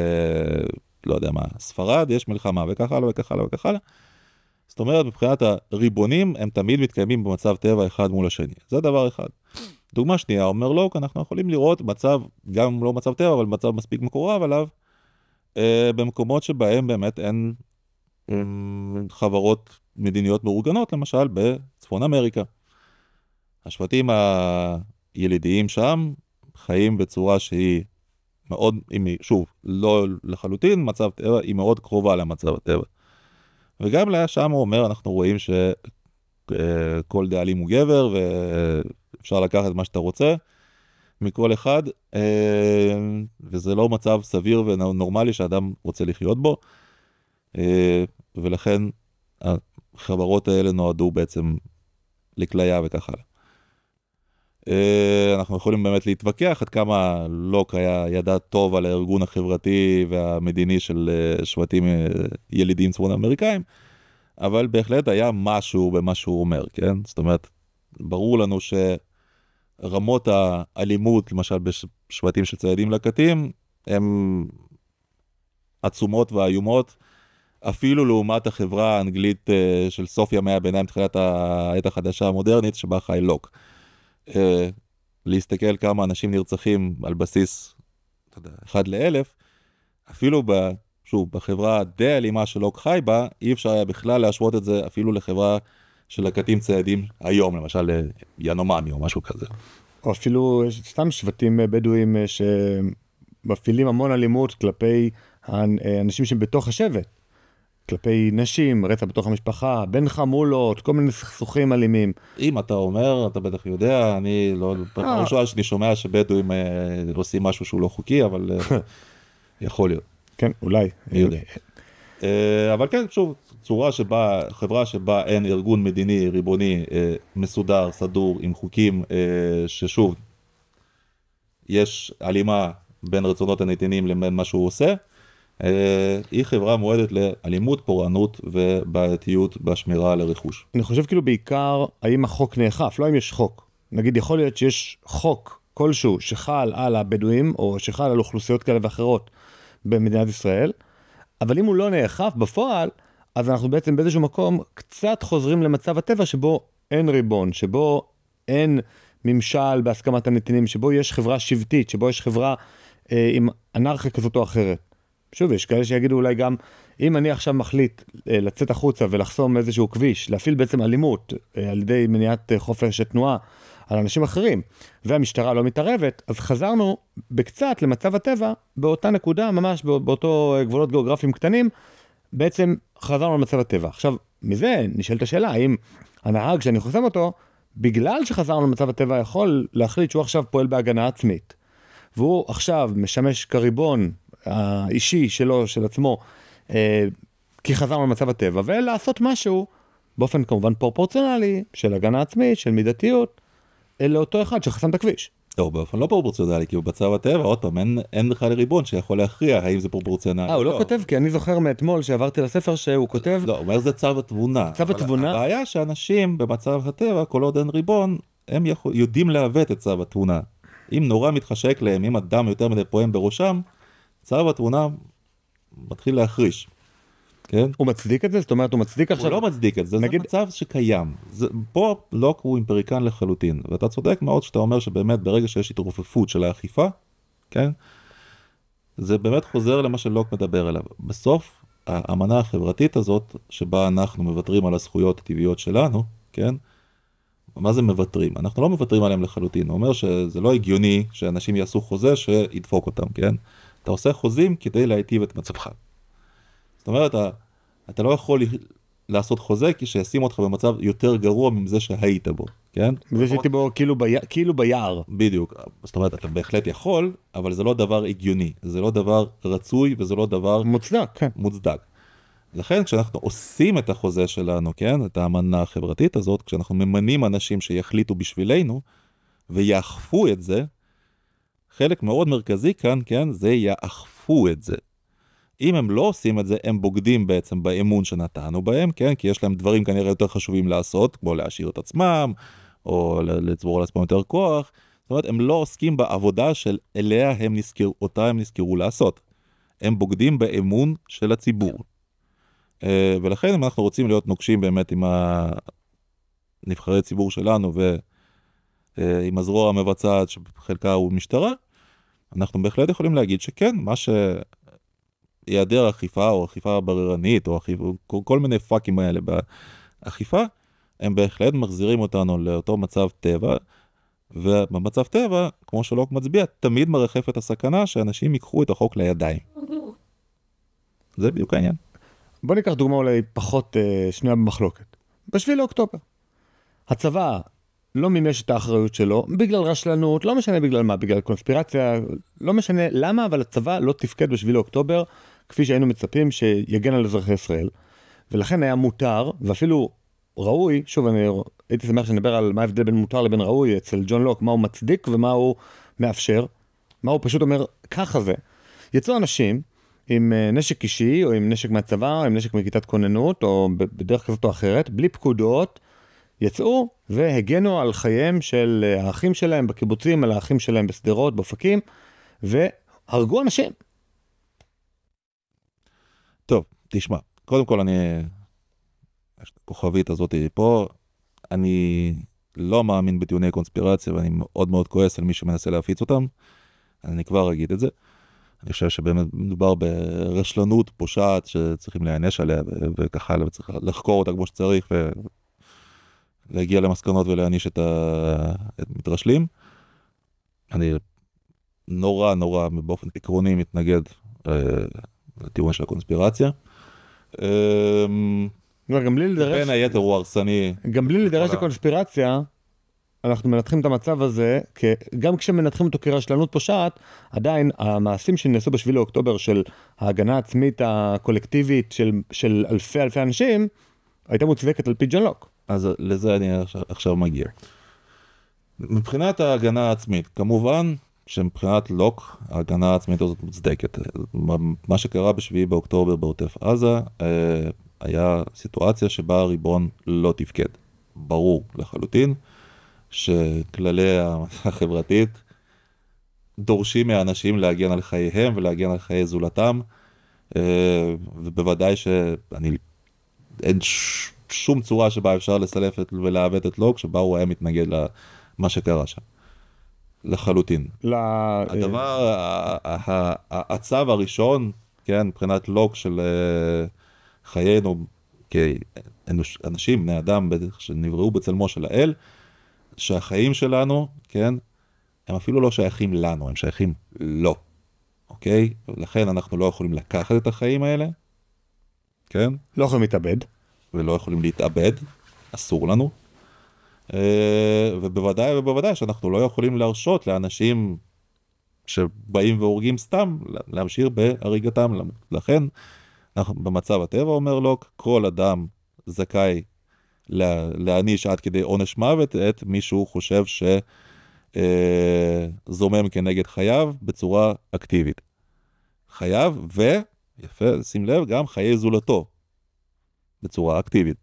לא יודע מה, ספרד, יש מלחמה, וכך הלאה וכך הלאה וכך הלאה. זאת אומרת, מבחינת הריבונים, הם תמיד מתקיימים במצב טבע אחד מול השני. זה דבר אחד. דוגמה שנייה, אומר לוק, אנחנו יכולים לראות מצב, גם לא מצב טבע, אבל מצב מספיק מקורב עליו, במקומות שבהם באמת אין חברות מדיניות מאורגנות, למשל בצפון אמריקה. השבטים הילידיים שם חיים בצורה שהיא מאוד, שוב, לא לחלוטין מצב טבע, היא מאוד קרובה למצב הטבע. וגם שם הוא אומר, אנחנו רואים שכל דאלים הוא גבר, ואפשר לקחת מה שאתה רוצה מכל אחד, וזה לא מצב סביר ונורמלי שאדם רוצה לחיות בו, ולכן החברות האלה נועדו בעצם לכליה וכך הלאה. אנחנו יכולים באמת להתווכח עד כמה לוק היה ידע טוב על הארגון החברתי והמדיני של שבטים ילידים צפון אמריקאים, אבל בהחלט היה משהו במה שהוא אומר, כן? זאת אומרת, ברור לנו שרמות האלימות, למשל בשבטים של ציידים לקטים, הן עצומות ואיומות, אפילו לעומת החברה האנגלית של סוף ימי הביניים, תחילת העת החדשה המודרנית, שבה חי לוק. להסתכל כמה אנשים נרצחים על בסיס 1 ל-1000, אפילו שוב, בחברה די אלימה של לוק חי בה, אי אפשר היה בכלל להשוות את זה אפילו לחברה של לקטים ציידים היום, למשל ינוממי או משהו כזה. או אפילו סתם שבטים בדואים שמפעילים המון אלימות כלפי האנשים שבתוך השבט. כלפי נשים, רצח בתוך המשפחה, בין חמולות, כל מיני סכסוכים אלימים. אם אתה אומר, אתה בטח יודע, אני לא, פעם ראשונה שאני שומע שבדואים עושים משהו שהוא לא חוקי, אבל יכול להיות. כן, אולי. אבל כן, שוב, חברה שבה אין ארגון מדיני, ריבוני, מסודר, סדור, עם חוקים, ששוב, יש הלימה בין רצונות הנתינים לבין מה שהוא עושה, היא חברה מועדת לאלימות, פורענות ובעייתיות בשמירה על הרכוש. אני חושב כאילו בעיקר האם החוק נאכף, לא אם יש חוק. נגיד יכול להיות שיש חוק כלשהו שחל על הבדואים או שחל על אוכלוסיות כאלה ואחרות במדינת ישראל, אבל אם הוא לא נאכף בפועל, אז אנחנו בעצם באיזשהו מקום קצת חוזרים למצב הטבע שבו אין ריבון, שבו אין ממשל בהסכמת הנתינים, שבו יש חברה שבטית, שבו יש חברה עם אנרכיה כזאת או אחרת. שוב, יש כאלה שיגידו אולי גם, אם אני עכשיו מחליט לצאת החוצה ולחסום איזשהו כביש, להפעיל בעצם אלימות על ידי מניעת חופש התנועה על אנשים אחרים, והמשטרה לא מתערבת, אז חזרנו בקצת למצב הטבע, באותה נקודה, ממש באותו גבולות גיאוגרפיים קטנים, בעצם חזרנו למצב הטבע. עכשיו, מזה נשאלת השאלה, האם הנהג שאני חוסם אותו, בגלל שחזרנו למצב הטבע, יכול להחליט שהוא עכשיו פועל בהגנה עצמית, והוא עכשיו משמש כריבון האישי שלו, של עצמו, כי חזרנו למצב הטבע, ולעשות משהו, באופן כמובן פרופורציונלי, של הגנה עצמית, של מידתיות, לאותו אחד שחסם את הכביש. לא, באופן לא פרופורציונלי, כי במצב הטבע, עוד פעם, אין לך לריבון שיכול להכריע האם זה פרופורציונלי. הוא לא כותב, כי אני זוכר מאתמול שעברתי לספר שהוא כותב... לא, הוא אומר זה צו התבונה. צו התבונה. הבעיה שאנשים במצב הטבע, כל עוד אין ריבון, הם יודעים להוות את צו התבונה. אם נורא מתחשק להם, אם אדם יותר מדי פועם בראשם, צו התבונה מתחיל להחריש. כן? הוא מצדיק את זה? זאת אומרת, הוא מצדיק עכשיו... הוא לא מצדיק את זה, נגיד... זה מצב שקיים. פה לוק הוא אימפריקן לחלוטין, ואתה צודק מאוד שאתה אומר שבאמת ברגע שיש התרופפות של האכיפה, כן? זה באמת חוזר למה שלוק מדבר עליו. בסוף, האמנה החברתית הזאת, שבה אנחנו מוותרים על הזכויות הטבעיות שלנו, כן? מה זה מוותרים? אנחנו לא מוותרים עליהם לחלוטין. הוא אומר שזה לא הגיוני שאנשים יעשו חוזה שידפוק אותם, כן? אתה עושה חוזים כדי להיטיב את מצבך. זאת אומרת, אתה לא יכול לעשות חוזה כשישים אותך במצב יותר גרוע מזה שהיית בו, כן? מזה שהייתי בו כאילו ביער. בדיוק. זאת אומרת, אתה בהחלט יכול, אבל זה לא דבר הגיוני. זה לא דבר רצוי וזה לא דבר מוצדק, כן. מוצדק. לכן כשאנחנו עושים את החוזה שלנו, כן? את האמנה החברתית הזאת, כשאנחנו ממנים אנשים שיחליטו בשבילנו ויאכפו את זה, חלק מאוד מרכזי כאן, כן? זה יאכפו את זה. אם הם לא עושים את זה, הם בוגדים בעצם באמון שנתנו בהם, כן? כי יש להם דברים כנראה יותר חשובים לעשות, כמו להשאיר את עצמם, או לצבור לעצמם יותר כוח. זאת אומרת, הם לא עוסקים בעבודה של אליה אותה הם נזכרו לעשות. הם בוגדים באמון של הציבור. ולכן אם אנחנו רוצים להיות נוקשים באמת עם הנבחרי ציבור שלנו, ועם הזרוע המבצעת שחלקה הוא משטרה, אנחנו בהחלט יכולים להגיד שכן, מה היעדר אכיפה או אכיפה בררנית או כל מיני פאקים האלה באכיפה, הם בהחלט מחזירים אותנו לאותו מצב טבע, ובמצב טבע, כמו שלוק מצביע, תמיד מרחפת הסכנה שאנשים ייקחו את החוק לידיים. זה בדיוק העניין. בוא ניקח דוגמה אולי פחות שנויה במחלוקת. ב7 לאוקטובר. הצבא לא מימש את האחריות שלו, בגלל רשלנות, לא משנה בגלל מה, בגלל קונספירציה, לא משנה למה, אבל הצבא לא תפקד ב7 לאוקטובר, כפי שהיינו מצפים שיגן על אזרחי ישראל. ולכן היה מותר, ואפילו ראוי, שוב אני הייתי שמח שנדבר על מה ההבדל בין מותר לבין ראוי, אצל ג'ון לוק, מה הוא מצדיק ומה הוא מאפשר, מה הוא פשוט אומר, ככה זה. יצאו אנשים עם נשק אישי, או עם נשק מהצבא, או עם נשק מכיתת כוננות, או בדרך כזאת או אחרת, בלי פקודות, יצאו והגנו על חייהם של האחים שלהם בקיבוצים, על האחים שלהם בסדרות, באופקים, והרגו אנשים. טוב, תשמע, קודם כל הכוכבית הזאת פה, אני לא מאמין בטיעוני קונספירציה, ואני מאוד מאוד כועס על מי שמנסה להפיץ אותם, אני כבר אגיד את זה. אני חושב שבאמת מדובר ברשלנות פושעת שצריכים להיענש עליה וככה, וצריך לחקור אותה כמו שצריך ולהגיע למסקנות ולהעניש את המתרשלים. אני נורא באופן עקרוני מתנגד לטיעון של הקונספירציה. גם בלי לדרש, בין היתר הוא הרסני. גם בלי לדרש לקונספירציה, אנחנו מנתחים את המצב הזה, גם כשמנתחים אותו כרשלנות פושעת, עדיין המעשים שנעשו ב7 לאוקטובר של ההגנה העצמית הקולקטיבית של אלפי אנשים, הייתה מוצדקת על פי ג'ון לוק. אז לזה אני עכשיו מגיע. מבחינת ההגנה העצמית, כמובן שמבחינת לוק, ההגנה העצמית הזאת מוצדקת. מה שקרה ב7 באוקטובר בעוטף עזה, היה סיטואציה שבה הריבון לא תפקד. ברור לחלוטין. שכללי החברתית דורשים מהאנשים להגן על חייהם ולהגן על חיי זולתם, ובוודאי אין שום צורה שבה אפשר לסלף ולעוות את לוק, שבה הוא היה מתנגד למה שקרה שם. לחלוטין. הדבר, הצו הראשון, כן, מבחינת לוק של חיינו, כאנשים, בני אדם שנבראו בצלמו של האל, שהחיים שלנו, כן, הם אפילו לא שייכים לנו, הם שייכים לו, אוקיי? לכן אנחנו לא יכולים לקחת את החיים האלה, כן? לא יכולים להתאבד. ולא יכולים להתאבד, אסור לנו. ובוודאי שאנחנו לא יכולים להרשות לאנשים שבאים והורגים סתם, להמשיך בהריגתם. לכן, במצב הטבע אומר לוק, כל אדם זכאי להעניש עד כדי עונש מוות את מי שהוא חושב שזומם כנגד חייו בצורה אקטיבית. חייו ויפה, שים לב, גם חיי זולתו בצורה אקטיבית.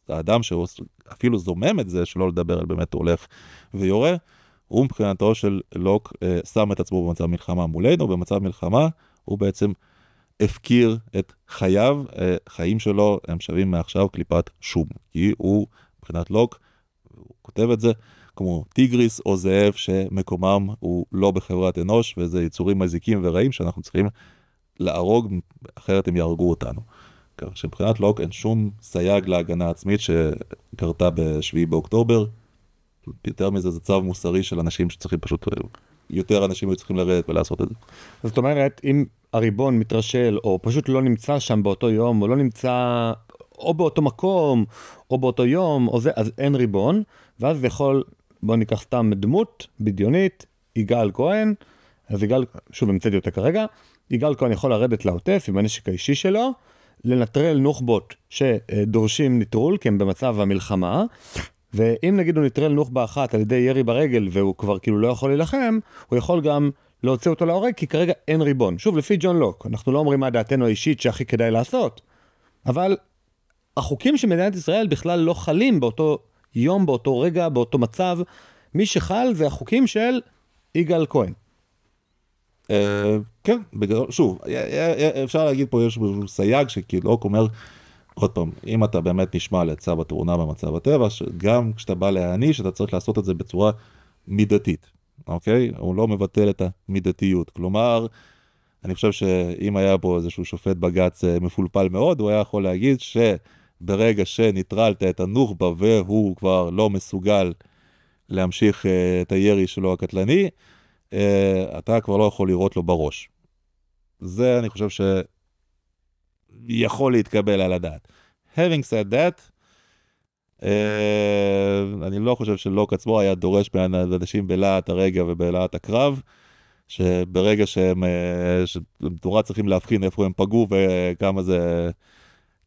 האדם שאפילו זומם את זה, שלא לדבר על באמת הולך ויורה, הוא מבחינתו של לוק שם את עצמו במצב מלחמה מולנו, במצב מלחמה הוא בעצם הפקיר את חייו, חיים שלו הם שווים מעכשיו קליפת שום, כי הוא מבחינת לוק, הוא כותב את זה כמו טיגריס או זאב שמקומם הוא לא בחברת אנוש, וזה יצורים מזיקים ורעים שאנחנו צריכים להרוג, אחרת הם יהרגו אותנו. כך שמבחינת לוק אין שום סייג להגנה עצמית שקרתה ב7 באוקטובר, יותר מזה זה צו מוסרי של אנשים שצריכים פשוט יותר אנשים היו צריכים לרדת ולעשות את זה. זאת אומרת, אם הריבון מתרשל, או פשוט לא נמצא שם באותו יום, או לא נמצא או באותו מקום, או באותו יום, או זה, אז אין ריבון, ואז זה יכול, בוא ניקח סתם דמות בדיונית, יגאל כהן, אז יגאל, שוב המצאתי אותה כרגע, יגאל כהן יכול לרדת לעוטף עם הנשק האישי שלו, לנטרל נוח'בות שדורשים נטרול, כי הם במצב המלחמה, ואם נגיד הוא נטרל נוח'בה אחת על ידי ירי ברגל, והוא כבר כאילו לא יכול להילחם, הוא יכול גם להוציא אותו להורג, כי כרגע אין ריבון. שוב, לפי ג'ון לוק, אנחנו לא אומרים מה דעתנו האישית שהכי כדאי לעשות, אבל החוקים של מדינת ישראל בכלל לא חלים באותו יום, באותו רגע, באותו מצב. מי שחל זה החוקים של יגאל כהן. כן, שוב, אפשר להגיד פה יש סייג שכאילו אומר, עוד פעם, אם אתה באמת נשמע לצו התאונה במצב הטבע, גם כשאתה בא להעניש, אתה צריך לעשות את זה בצורה מידתית, אוקיי? הוא לא מבטל את המידתיות. כלומר, אני חושב שאם היה פה איזשהו שופט בג"ץ מפולפל מאוד, הוא היה יכול להגיד שברגע שניטרלת את הנוח'בה והוא כבר לא מסוגל להמשיך את הירי שלו הקטלני, אתה כבר לא יכול לראות לו בראש. זה אני חושב שיכול להתקבל על הדעת. Having said that, אני לא חושב שלוק עצמו היה דורש מהאנשים בלהט הרגע ובלהט הקרב, שברגע שהם נורא צריכים להבחין איפה הם פגעו וכמה זה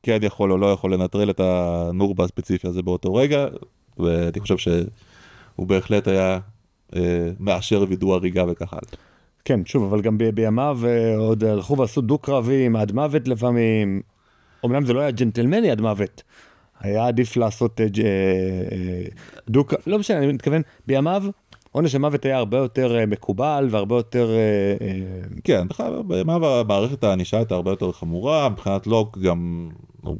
כן יכול או לא יכול לנטרל את הנוח'בה הספציפי הזה באותו רגע, ואני חושב שהוא בהחלט היה מאשר וידוא הריגה וככה. כן, שוב, אבל גם בימיו עוד הלכו ועשו דו-קרבים, עד מוות לפעמים. אומנם זה לא היה ג'נטלמני עד מוות. היה עדיף לעשות דו-קרב, לא משנה, אני מתכוון, בימיו עונש המוות היה הרבה יותר מקובל והרבה יותר... כן, בימיו המערכת הענישה הייתה הרבה יותר חמורה, מבחינת לוק גם,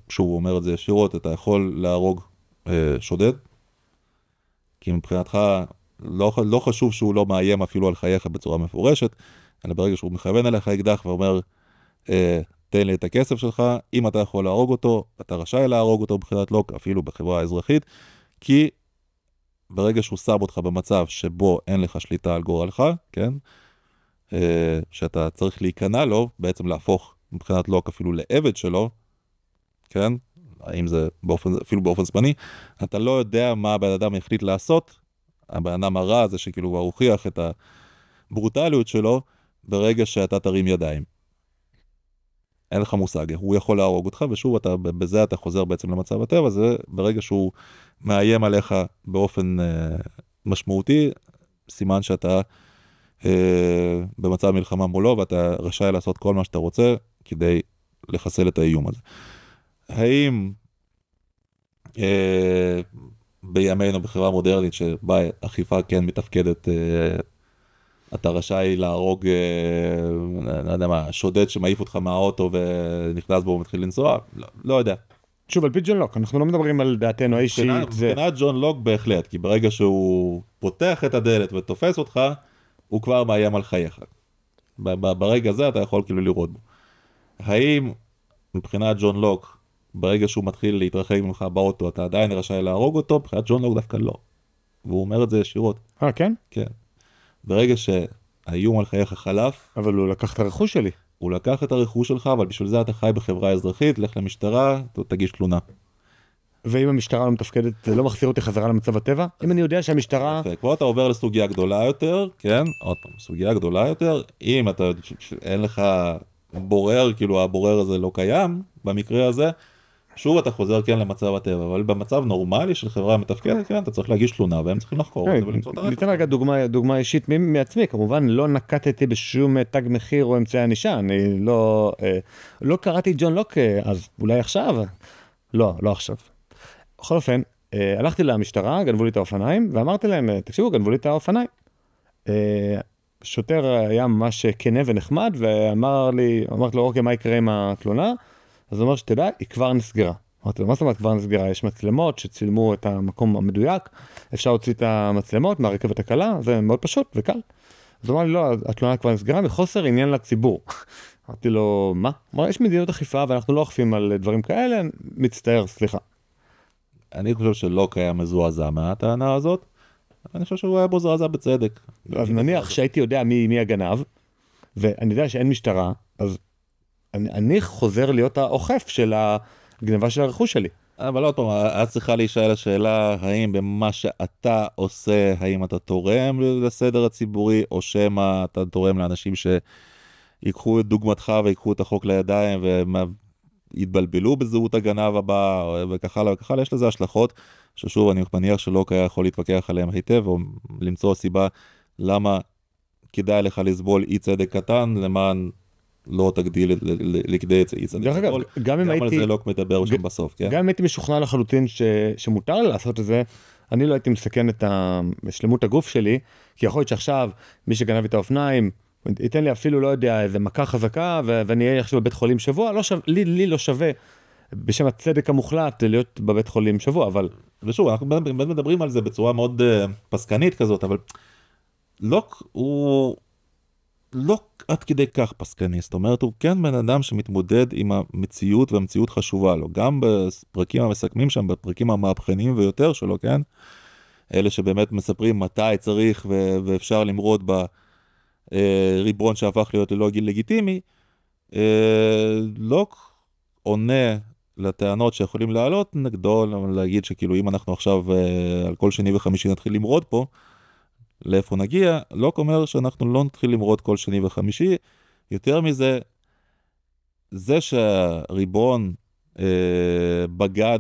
כשהוא אומר את זה ישירות, אתה יכול להרוג שודד, כי מבחינתך לא חשוב שהוא לא מאיים אפילו על חייך בצורה מפורשת, אלא ברגע שהוא מכוון אליך אקדח ואומר, תן לי את הכסף שלך, אם אתה יכול להרוג אותו, אתה רשאי להרוג אותו מבחינת לוק, אפילו בחברה האזרחית, כי ברגע שהוא שם אותך במצב שבו אין לך שליטה על גורלך, כן? שאתה צריך להיכנע לו, בעצם להפוך מבחינת לוק אפילו לעבד שלו, כן? האם זה אפילו באופן זמני, אתה לא יודע מה הבן אדם החליט לעשות, הבן אדם הרע הזה שכאילו כבר הוכיח את הברוטליות שלו, ברגע שאתה תרים ידיים. אין לך מושג, הוא יכול להרוג אותך, ושוב בזה אתה חוזר בעצם למצב הטבע, זה ברגע שהוא מאיים עליך באופן משמעותי, סימן שאתה במצב מלחמה מולו, ואתה רשאי לעשות כל מה שאתה רוצה, כדי לחסל את האיום הזה. האם בימינו בחברה מודרנית שבה אכיפה כן מתפקדת, אתה רשאי להרוג, לא יודע מה, שודד שמעיף אותך מהאוטו ונכנס בו ומתחיל לנסוע? לא יודע. שוב, על פי ג'ון לוק, אנחנו לא מדברים על דעתנו האישית. מבחינת ג'ון לוק בהחלט, כי ברגע שהוא פותח את הדלת ותופס אותך, הוא כבר מאיים על חייך. ברגע הזה אתה יכול כאילו לראות בו. האם מבחינת ג'ון לוק, ברגע שהוא מתחיל להתרחק ממך באוטו, אתה עדיין רשאי להרוג אותו? מבחינת ג'ון לוק דווקא לא. והוא אומר את זה ישירות. כן? כן. ברגע שהאיום על חייך חלף... אבל הוא לקח את הרכוש שלי. הוא לקח את הרכוש שלך, אבל בשביל זה אתה חי בחברה אזרחית, לך למשטרה, תגיש תלונה. ואם המשטרה לא מתפקדת, זה לא מחזיר אותי חזרה למצב הטבע? אם אני יודע שהמשטרה... כבר אתה עובר לסוגיה גדולה יותר, כן? עוד פעם, סוגיה גדולה יותר, אם אתה, אין לך בורר, כאילו הבורר הזה לא קיים, במקרה הזה, שוב אתה חוזר כן למצב הטבע, אבל במצב נורמלי של חברה מתפקדת, כן, אתה צריך להגיש תלונה, והם צריכים לחקור את זה ולמצוא את הרקע. ניתן רגע דוגמה אישית מעצמי, כמובן לא נקטתי בשום תג מחיר או אמצעי ענישה, אני לא קראתי ג'ון לוק אז, אולי עכשיו? לא עכשיו. בכל אופן, הלכתי למשטרה, גנבו לי את האופניים, ואמרתי להם, תקשיבו, גנבו לי את האופניים. שוטר היה ממש כנה ונחמד, אמרתי לו, אוקיי, מה יקרה עם התלונה? אז הוא אומר שתדע, היא כבר נסגרה. אמרתי לו, מה זאת אומרת כבר נסגרה? יש מצלמות שצילמו את המקום המדויק, אפשר להוציא את המצלמות מהרכבת הקלה, זה מאוד פשוט וקל. אז הוא אמר לי, לא, התלונה כבר נסגרה מחוסר עניין לציבור. אמרתי לו, מה? הוא אמר, יש מדיניות אכיפה ואנחנו לא אוכפים על דברים כאלה, מצטער, סליחה. אני חושב שלא קיים מזועזע מהטענה הזאת. אני חושב שהוא היה בו זעזע בצדק. אז נניח שהייתי יודע מי הגנב, ואני יודע שאין משטרה, אז אני חוזר להיות האוכף של הגנבה של הרכוש שלי. אבל עוד פעם, את צריכה להישאל השאלה, האם במה שאתה עושה, האם אתה תורם לסדר הציבורי, או שמה אתה תורם לאנשים שיקחו את דוגמתך ויקחו את החוק לידיים, ויתבלבלו בזהות הגנב הבא, וכך הלאה וכך הלאה. יש לזה השלכות, ששוב, אני מניח שלא יכול להתווכח עליהם היטב, או למצוא סיבה למה כדאי לך לסבול אי צדק קטן, למען לא תגדיל לכדי אי צדק גדול. גם על זה לא מדבר שם בסוף, כן? גם אם הייתי משוכנע לחלוטין שמותר לי לעשות את זה, אני לא הייתי מסכן את שלמות הגוף שלי, כי יכול להיות שעכשיו מי שגנב את האופניים, ייתן לי אפילו, לא יודע, איזה מכה חזקה, ואני אהיה עכשיו בבית חולים שבוע, לי לא שווה, בשם הצדק המוחלט, להיות בבית חולים שבוע, אבל... ושוב, אנחנו באמת מדברים על זה בצורה מאוד פסקנית כזאת, אבל לוק הוא לא עד כדי כך פסקני, זאת אומרת, הוא כן בן אדם שמתמודד עם המציאות, והמציאות חשובה לו, גם בפרקים המסכמים שם, בפרקים המהפכניים ויותר שלו, כן? אלה שבאמת מספרים מתי צריך ואפשר למרוד בריבון שהפך להיות ללא גיל לגיטימי, לוק עונה לטענות שיכולים לעלות נגדו, להגיד שכאילו אם אנחנו עכשיו על כל שני וחמישי נתחיל למרוד פה, לאיפה נגיע, לוק אומר שאנחנו לא נתחיל למרוד כל שני וחמישי, יותר מזה, זה שהריבון בגד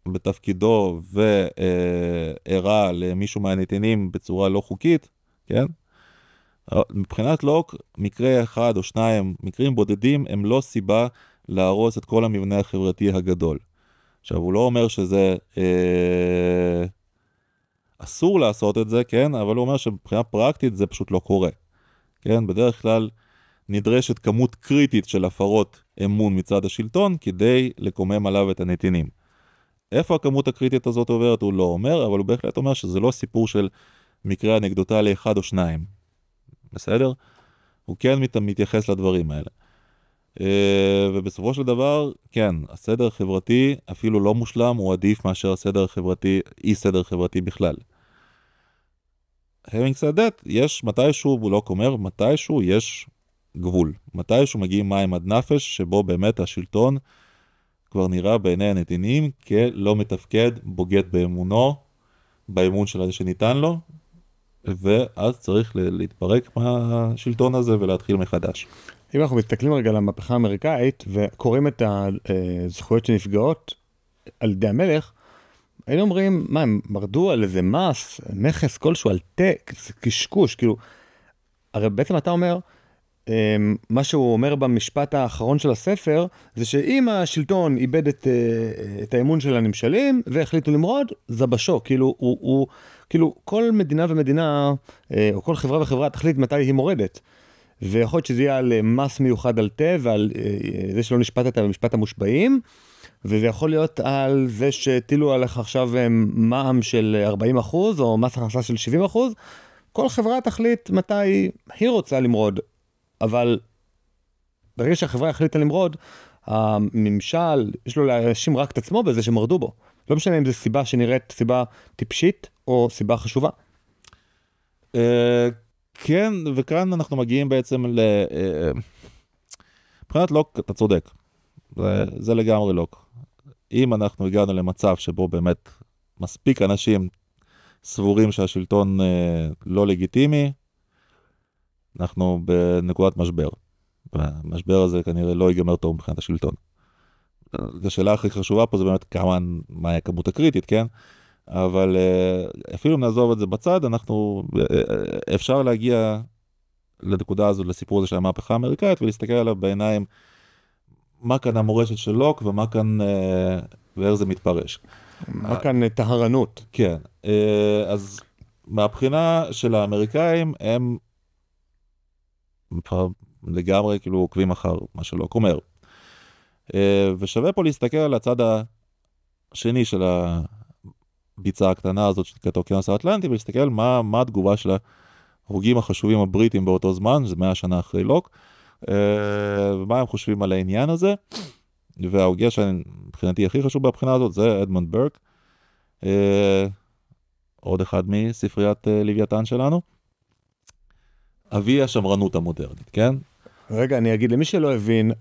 בתפקידו והראה למישהו מהנתינים בצורה לא חוקית, כן? מבחינת לוק, מקרה אחד או שניים, מקרים בודדים, הם לא סיבה להרוס את כל המבנה החברתי הגדול. עכשיו, הוא לא אומר שזה אסור לעשות את זה, כן? אבל הוא אומר שבחינה פרקטית זה פשוט לא קורה. כן? בדרך כלל נדרשת כמות קריטית של הפרות אמון מצד השלטון, כדי לקומם עליו את הנתינים. איפה הכמות הקריטית הזאת עוברת? הוא לא אומר, אבל הוא בהחלט אומר שזה לא סיפור של מקרה אנקדוטלי אחד או שניים. בסדר? הוא כן מתייחס לדברים האלה. ובסופו של דבר, כן, הסדר החברתי אפילו לא מושלם, הוא עדיף מאשר הסדר החברתי, אי סדר חברתי בכלל. having said that, יש מתישהו, הוא לא אומר, מתישהו יש גבול. מתישהו מגיעים מים עד נפש, שבו באמת השלטון כבר נראה בעיני הנתינים כלא מתפקד, בוגד באמונו, באמון שניתן לו, ואז צריך להתפרק מהשלטון הזה ולהתחיל מחדש. אם אנחנו מסתכלים רגע על המהפכה האמריקאית וקוראים את הזכויות שנפגעות על ידי המלך, היינו אומרים, מה, הם מרדו על איזה מס, נכס כלשהו, על טק, קשקוש, כאילו, הרי בעצם אתה אומר, מה שהוא אומר במשפט האחרון של הספר, זה שאם השלטון איבד את האמון של הנמשלים, והחליטו למרוד, זה בשוק, כאילו, כל מדינה ומדינה, או כל חברה וחברה תחליט מתי היא מורדת. ויכול להיות שזה יהיה על מס מיוחד על תה, ועל זה שלא נשפטת במשפט המושבעים, וזה יכול להיות על זה שטילו עליך עכשיו מע"מ של 40%, או מס הכנסה של 70%, כל חברה תחליט מתי היא רוצה למרוד. אבל ברגע שהחברה החליטה למרוד, הממשל, יש לו להאשים רק את עצמו בזה שמרדו בו. לא משנה אם זו סיבה שנראית סיבה טיפשית, או סיבה חשובה. כן, וכאן אנחנו מגיעים בעצם מבחינת לוק, אתה צודק. זה לגמרי לוק. אם אנחנו הגענו למצב שבו באמת מספיק אנשים סבורים שהשלטון לא לגיטימי, אנחנו בנקודת משבר. והמשבר הזה כנראה לא ייגמר טוב מבחינת השלטון. השאלה הכי חשובה פה זה באמת מה הכמות הקריטית, כן? אבל אפילו אם נעזוב את זה בצד, אפשר להגיע לנקודה הזו, לסיפור הזה של המהפכה האמריקאית, ולהסתכל עליו בעיניים, מה כאן המורשת של לוק, ומה כאן, ואיך זה מתפרש. מה כאן טהרנות. כן. אז מהבחינה של האמריקאים, הם לגמרי כאילו עוקבים אחר מה שלוק אומר. ושווה פה להסתכל על הצד השני של הביצה הקטנה הזאת שנקראת האוקיינוס האטלנטי, ולהסתכל מה התגובה של ההוגים החשובים הבריטים באותו זמן, זה 100 שנה אחרי לוק, ומה הם חושבים על העניין הזה. וההוגה שמבחינתי הכי חשוב בבחינה הזאת זה אדמונד ברק. עוד אחד מספריית לוויתן שלנו, אבי השמרנות המודרנית, כן? רגע, אני אגיד למי שלא הבין,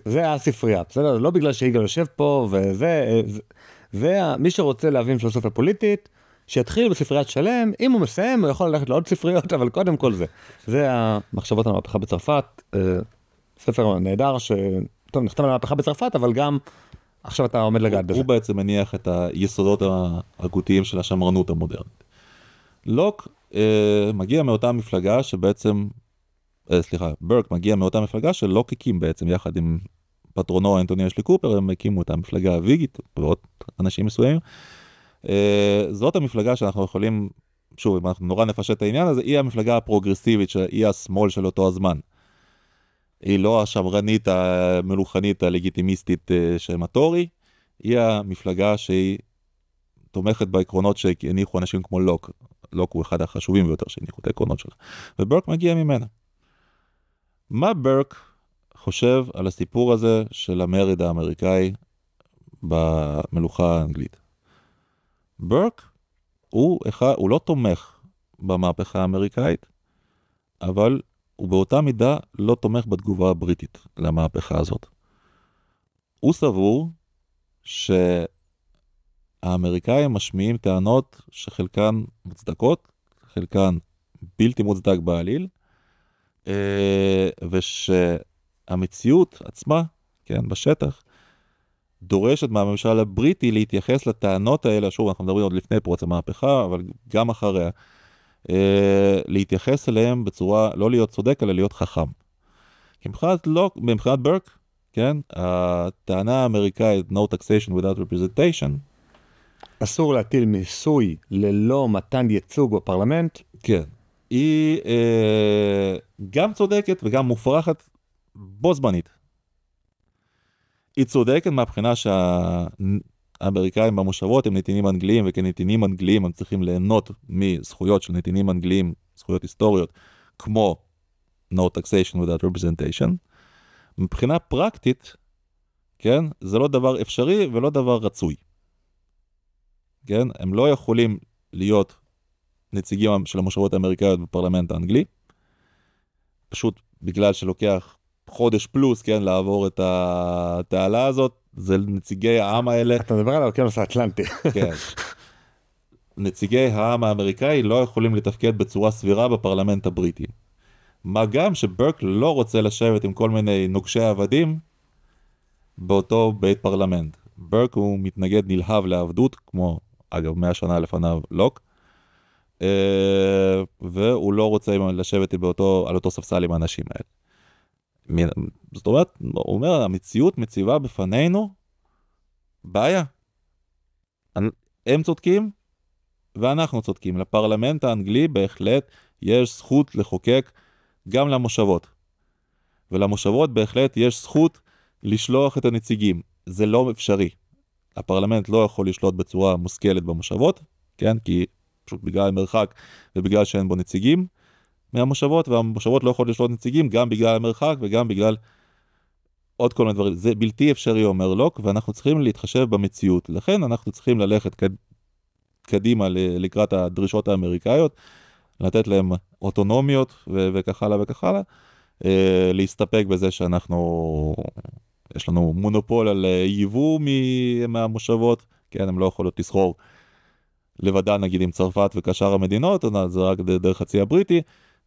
זה הספרייה, בסדר? לא בגלל שיגאל יושב פה, זה מי שרוצה להבין פילוסופיה פוליטית, שיתחיל בספריית שלם, אם הוא מסיים, הוא יכול ללכת לעוד ספריות, אבל קודם כל זה המחשבות על המהפכה בצרפת, ספר נהדר טוב, נכתב על המהפכה בצרפת, אבל גם עכשיו אתה עומד לגעת בזה. הוא בעצם מניח את היסודות ההגותיים של השמרנות המודרנית. לוק מגיע מאותה מפלגה שבעצם, ברק מגיע מאותה מפלגה שלוק הקים בעצם, יחד עם פטרונו אנטוני אשלי קופר, הם הקימו את המפלגה הוויגית, ועוד אנשים מסוימים. זאת המפלגה שאנחנו יכולים, שוב, אם אנחנו נורא נפשט את העניין הזה, היא המפלגה הפרוגרסיבית, היא השמאל של אותו הזמן. היא לא השמרנית, המלוכנית, הלגיטימיסטית של הטורי, היא המפלגה שהיא תומכת בעקרונות שהניחו אנשים כמו לוק. לוק הוא אחד החשובים ביותר שהניחו את העקרונות שלה. וברק מגיע ממנה. מה ברק חושב על הסיפור הזה של המרד האמריקאי במלוכה האנגלית? ברק הוא לא תומך במהפכה האמריקאית, אבל הוא באותה מידה לא תומך בתגובה הבריטית למהפכה הזאת. הוא סבור שהאמריקאים משמיעים טענות שחלקן מוצדקות, חלקן בלתי מוצדק בעליל, ושהמציאות עצמה, כן, בשטח, דורשת מהממשל הבריטי להתייחס לטענות האלה, שוב, אנחנו מדברים עוד לפני פרוץ המהפכה, אבל גם אחריה, להתייחס אליהם בצורה, לא להיות צודק, אלא להיות חכם. כי מבחינת ברק, כן, הטענה האמריקאית, no taxation without representation, אסור להטיל מיסוי ללא מתן ייצוג בפרלמנט. כן. היא גם צודקת וגם מופרכת בו זמנית. היא צודקת מהבחינה שהאמריקאים במושבות הם נתינים אנגליים, וכנתינים אנגליים הם צריכים ליהנות מזכויות של נתינים אנגליים, זכויות היסטוריות, כמו no taxation without representation. מבחינה פרקטית, כן, זה לא דבר אפשרי ולא דבר רצוי. כן, הם לא יכולים להיות נציגים של המושבות האמריקאיות בפרלמנט האנגלי, פשוט בגלל שלוקח חודש פלוס, כן, לעבור את התעלה הזאת, זה נציגי העם האלה. אתה מדבר על האוקיינוס האטלנטי. כן. נציגי העם האמריקאי לא יכולים לתפקד בצורה סבירה בפרלמנט הבריטי. מה גם שברק לא רוצה לשבת עם כל מיני נוגשי עבדים באותו בית פרלמנט. ברק הוא מתנגד נלהב לעבדות, כמו אגב 100 שנה לפניו לוק, והוא לא רוצה לשבת על אותו ספסל עם האנשים האלה. זאת אומרת, הוא אומר, המציאות מציבה בפנינו בעיה. הם צודקים ואנחנו צודקים. לפרלמנט האנגלי בהחלט יש זכות לחוקק גם למושבות. ולמושבות בהחלט יש זכות לשלוח את הנציגים. זה לא אפשרי. הפרלמנט לא יכול לשלוט בצורה מושכלת במושבות, כן? כי פשוט בגלל המרחק ובגלל שאין בו נציגים מהמושבות, והמושבות לא יכולות לשלוט נציגים גם בגלל המרחק וגם בגלל עוד כל מיני דברים. זה בלתי אפשרי, אומר לוק, ואנחנו צריכים להתחשב במציאות. לכן אנחנו צריכים ללכת קדימה לקראת הדרישות האמריקאיות, לתת להם אוטונומיות וכך הלאה וכך הלאה, להסתפק בזה שאנחנו, יש לנו מונופול על ייבוא מהמושבות, כן, הם לא יכולות לסחור לבדן נגיד עם צרפת וכשאר המדינות, זה רק דרך הצי הבריטי,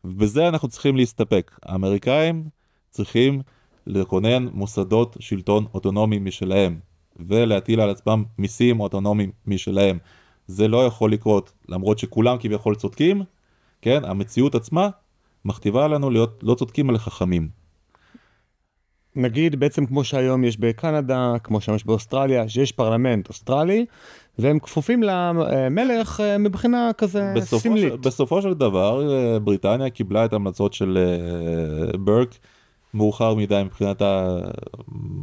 ובזה אנחנו צריכים להסתפק. האמריקאים צריכים לכונן מוסדות שלטון אוטונומיים משלהם, ולהטיל על עצמם מיסים אוטונומיים משלהם. זה לא יכול לקרות, למרות שכולם כביכול צודקים, כן, המציאות עצמה מכתיבה לנו להיות לא צודקים אלא חכמים. נגיד בעצם כמו שהיום יש בקנדה, כמו שיש באוסטרליה, שיש פרלמנט אוסטרלי, והם כפופים למלך מבחינה כזה סמלית. בסופו של דבר, בריטניה קיבלה את ההמלצות של ברק, מאוחר מדי מבחינתה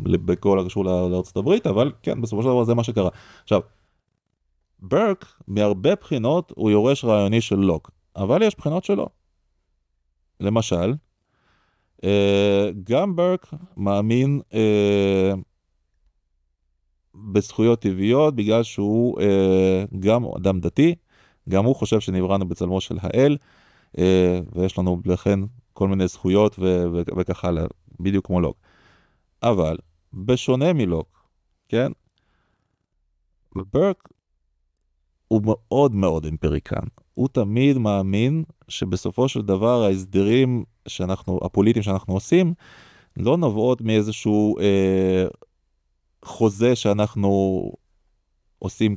בכל הקשור לארצות הברית, אבל כן, בסופו של דבר זה מה שקרה. עכשיו, ברק, מהרבה בחינות, הוא יורש רעיוני של לוק, אבל יש בחינות שלו. למשל, גם ברק מאמין בזכויות טבעיות, בגלל שהוא גם אדם דתי, גם הוא חושב שנבראנו בצלמו של האל, ויש לנו לכן כל מיני זכויות וכך הלאה, בדיוק כמו לוק. אבל בשונה מלוק, כן? ברק הוא מאוד מאוד אמפיריקן. הוא תמיד מאמין שבסופו של דבר ההסדרים הפוליטיים שאנחנו עושים, לא נובעות מאיזשהו חוזה שאנחנו עושים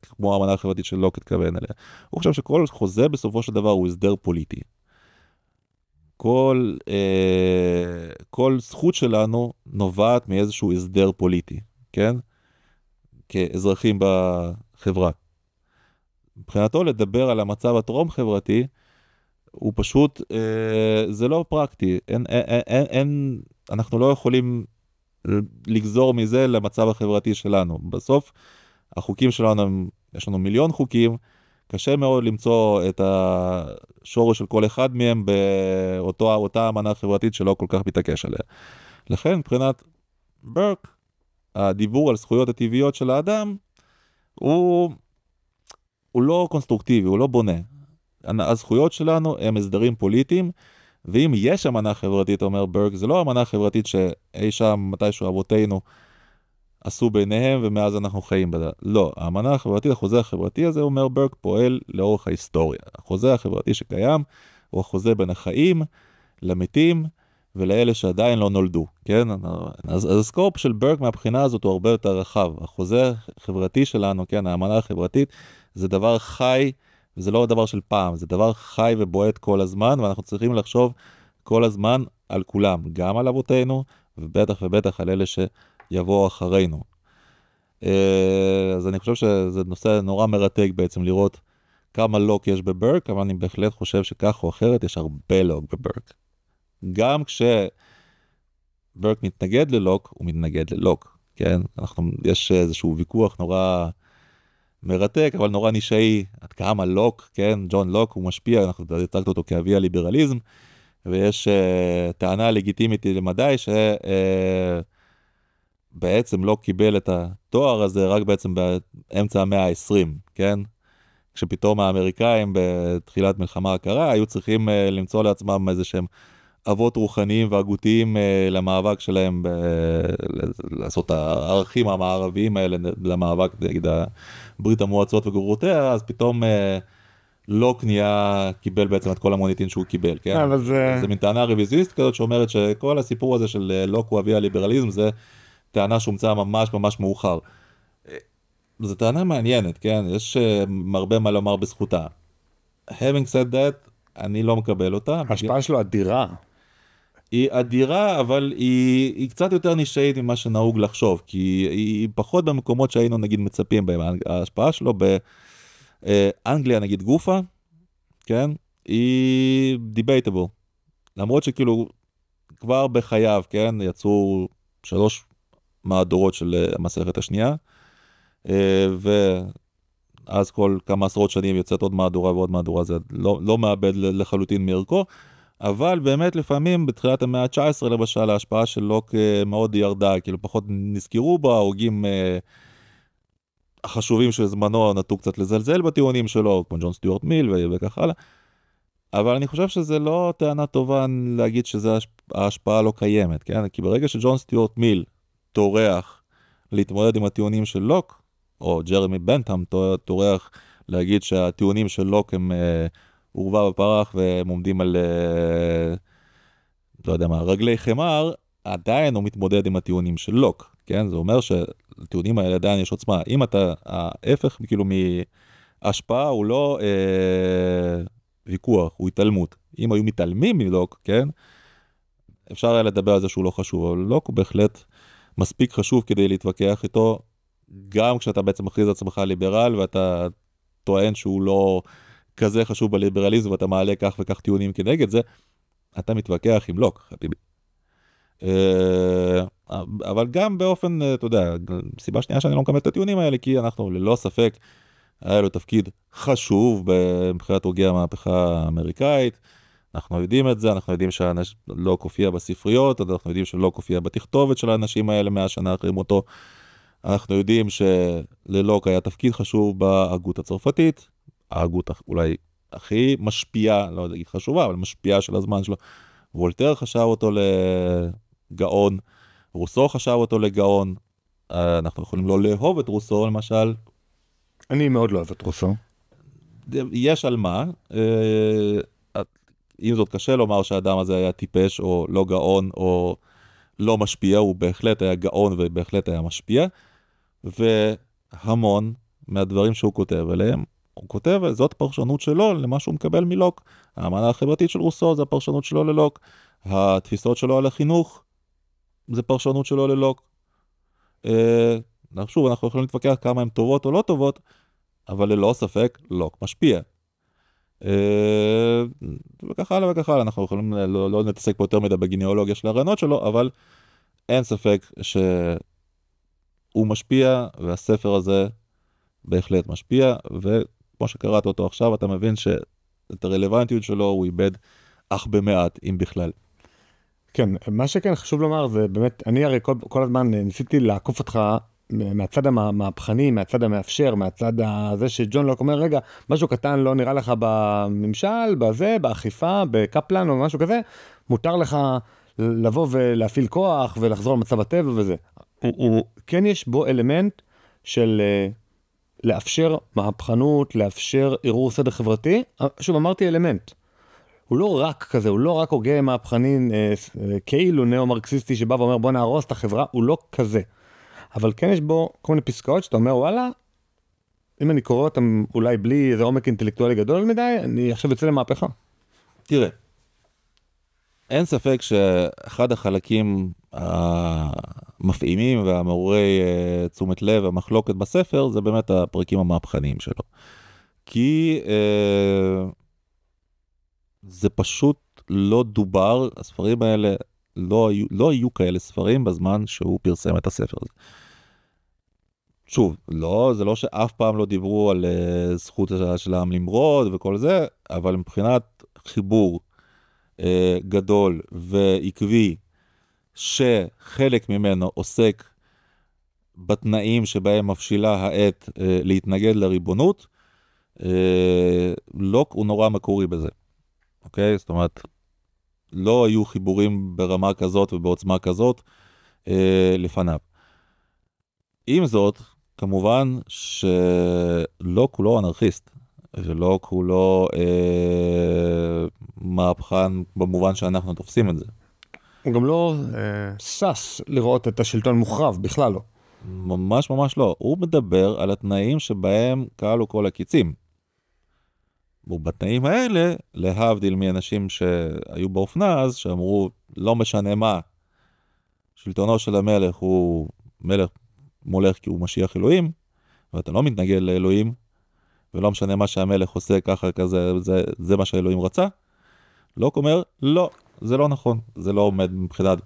כמו האמנה החברתית של לוק התכוון אליה. הוא חושב שכל חוזה בסופו של דבר הוא הסדר פוליטי. כל זכות שלנו נובעת מאיזשהו הסדר פוליטי, כן? כאזרחים בחברה. מבחינתו לדבר על המצב הטרום חברתי, הוא פשוט, זה לא פרקטי. אנחנו לא יכולים לגזור מזה למצב החברתי שלנו. בסוף, החוקים שלנו, יש לנו מיליון חוקים, קשה מאוד למצוא את השורש של כל אחד מהם באותה אמנה חברתית שלא כל כך מתעקש עליה. לכן, מבחינת ברק, הדיבור על זכויות הטבעיות של האדם, הוא לא קונסטרוקטיבי, הוא לא בונה. הזכויות שלנו הם הסדרים פוליטיים, ואם יש אמנה חברתית, אומר ברק, זה לא אמנה חברתית שאי שם מתישהו אבותינו עשו ביניהם, ומאז אנחנו חיים בזה. לא, האמנה החברתית, החוזה החברתי הזה, אומר ברק, פועל לאורך ההיסטוריה. החוזה החברתי שקיים, הוא החוזה בין החיים, למתים, ולאלה שעדיין לא נולדו, כן? אז הסקופ של ברק מהבחינה הזאת הוא הרבה יותר רחב. החוזה החברתי שלנו, כן, האמנה החברתית, זה דבר חי, וזה לא דבר של פעם, זה דבר חי ובועט כל הזמן, ואנחנו צריכים לחשוב כל הזמן על כולם, גם על אבותינו, ובטח ובטח על אלה שיבואו אחרינו. אז אני חושב שזה נושא נורא מרתק בעצם לראות כמה לוק יש בברק, אבל אני בהחלט חושב שכך או אחרת יש הרבה לוק בברק. גם כשברק מתנגד ללוק, הוא מתנגד ללוק, כן? יש איזשהו ויכוח נורא מרתק, אבל נורא נישאי, עד כמה לוק, כן? ג'ון לוק הוא משפיע, אנחנו הצגת אותו כאבי הליברליזם, ויש טענה לגיטימית למדי, שבעצם לוק קיבל את התואר הזה רק בעצם באמצע המאה ה-20, כן? כשפתאום האמריקאים בתחילת מלחמה הקרה, היו צריכים למצוא לעצמם איזה שהם אבות רוחניים והגותיים למאבק שלהם, לעשות את הערכים המערביים האלה למאבק נגד ברית המועצות וגרורותיה, אז פתאום לוק קיבל בעצם את כל המוניטין שהוא קיבל, כן? זה מין טענה רוויזיסטית כזאת שאומרת שכל הסיפור הזה של לוק הוא אבי הליברליזם, זה טענה שהומצאה ממש ממש מאוחר. זו טענה מעניינת, כן? יש הרבה מה לומר בזכותה. Having said that, אני לא מקבל אותה. ההשפעה שלו אדירה. היא אדירה, אבל היא קצת יותר נשאית ממה שנהוג לחשוב, כי היא פחות במקומות שהיינו נגיד מצפים בהם. ההשפעה שלו באנגליה נגיד גופה, כן? היא debatable. למרות שכאילו כבר בחייו, כן? יצאו 3 מהדורות של המסכת השנייה, ואז כל כמה עשרות שנים יוצאת עוד מהדורה ועוד מהדורה, זה לא מאבד לחלוטין מערכו, אבל באמת לפעמים בתחילת המאה ה-19 למשל, ההשפעה של לוק מאוד ירדה, כאילו פחות נזכרו בה, ההוגים החשובים של זמנו נטו קצת לזלזל בטיעונים שלו, כמו ג'ון סטיוארט מיל וכך הלאה, אבל אני חושב שזה לא טענה טובה להגיד שההשפעה לא קיימת, כן? כי ברגע שג'ון סטיוארט מיל טורח להתמודד עם הטיעונים של לוק, או ג'רמי בנטהאם טורח להגיד שהטיעונים של לוק הם עורבא בפרח והם עומדים על, לא יודע מה, רגלי חמר, עדיין הוא מתמודד עם הטיעונים של לוק, כן? זה אומר שהטיעונים האלה עדיין יש עוצמה. אם אתה, ההפך כאילו מהשפעה הוא לא ויכוח, הוא התעלמות. אם היו מתעלמים מלוק, כן? אפשר היה לדבר על זה שהוא לא חשוב, אבל לוק הוא בהחלט מספיק חשוב כדי להתווכח איתו, גם כשאתה בעצם מכריז עצמך ליברל, ואתה טוען שהוא לא כזה חשוב בליברליזם, ואתה מעלה כך וכך טיעונים כנגד זה, אתה מתווכח עם לוק, חביבי. אבל גם באופן, אתה יודע, סיבה שנייה שאני לא מקבל את הטיעונים האלה, כי אנחנו ללא ספק, היה לו תפקיד חשוב מבחינת הוגי המהפכה האמריקאית, אנחנו יודעים את זה, אנחנו יודעים שלוק הופיע בספריות, אנחנו יודעים שלוק הופיע בתכתובת של האנשים האלה 100 שנה אחרי מותו, אנחנו יודעים שללוק היה תפקיד חשוב בהגות הצרפתית, ההגות אולי הכי משפיעה, לא יודע, חשובה, אבל משפיעה של הזמן שלו. וולטר חשב אותו לגאון, רוסו חשב אותו לגאון, אנחנו יכולים לא לאהוב את רוסו, למשל. אני מאוד לא אוהב את רוסו. יש על מה, אם זאת קשה לומר שהאדם הזה היה טיפש, או לא גאון, או לא משפיע, הוא בהחלט היה גאון ובהחלט היה משפיע, והמון מהדברים שהוא כותב עליהם, הוא כותב, זאת פרשנות שלו למה שהוא מקבל מלוק. האמנה החברתית של רוסו זה הפרשנות שלו ללוק, התפיסות שלו על החינוך זה פרשנות שלו ללוק. שוב, אנחנו יכולים להתווכח כמה הן טובות או לא טובות, אבל ללא ספק לוק משפיע. וכך הלאה וכך הלאה, אנחנו יכולים לא נתעסק פה יותר מדי בגניאולוגיה של הרעיונות שלו, אבל אין ספק שהוא משפיע, והספר הזה בהחלט משפיע, וכמו שקראת אותו עכשיו, אתה מבין שאת הרלוונטיות שלו הוא איבד אך במעט, אם בכלל. כן, מה שכן חשוב לומר זה באמת, אני הרי כל הזמן ניסיתי לעקוף אותך מהצד המהפכני, מהצד המאפשר, מהצד הזה שג'ון לוק אומר, רגע, משהו קטן לא נראה לך בממשל, בזה, באכיפה, בקפלן או משהו כזה, מותר לך לבוא ולהפעיל כוח ולחזור למצב הטבע וזה. כן יש בו אלמנט של לאפשר מהפכנות, לאפשר ערעור סדר חברתי. שוב, אמרתי אלמנט. הוא לא רק כזה, הוא לא רק הוגה מהפכני כאילו נאו-מרקסיסטי שבא ואומר בוא נהרוס את החברה, הוא לא כזה. אבל כן יש בו כל מיני פסקאות שאתה אומר וואלה, אם אני קורא אותם אולי בלי איזה עומק אינטלקטואלי גדול מדי, אני עכשיו יוצא למהפכה. תראה, אין ספק שאחד החלקים המפעימים והמעוררי תשומת לב והמחלוקת בספר, זה באמת הפרקים המהפכניים שלו. כי זה פשוט לא דובר, הספרים האלה לא היו כאלה ספרים בזמן שהוא פרסם את הספר הזה. שוב, זה לא שאף פעם לא דיברו על זכות של העם למרוד וכל זה, אבל מבחינת חיבור גדול ועקבי, שחלק ממנו עוסק בתנאים שבהם מבשילה העת להתנגד לריבונות, לוק הוא נורא מקורי בזה. אוקיי? זאת אומרת, לא היו חיבורים ברמה כזאת ובעוצמה כזאת לפניו. עם זאת, כמובן שלוק הוא לא אנרכיסט, ולוק הוא לא מהפכן במובן שאנחנו תופסים את זה. הוא גם לא סס לראות את השלטון מוחרב, בכלל לא. ממש ממש לא. הוא מדבר על התנאים שבהם קהלו כל הקיצים. ובתנאים האלה, להבדיל מאנשים שהיו באופנה אז, שאמרו, לא משנה מה, שלטונו של המלך הוא מלך מולך כי הוא משיח אלוהים, ואתה לא מתנגד לאלוהים, ולא משנה מה שהמלך עושה ככה כזה, זה מה שהאלוהים רצה. לוק אומר, לא, זה לא נכון, זה לא עומד מבחינת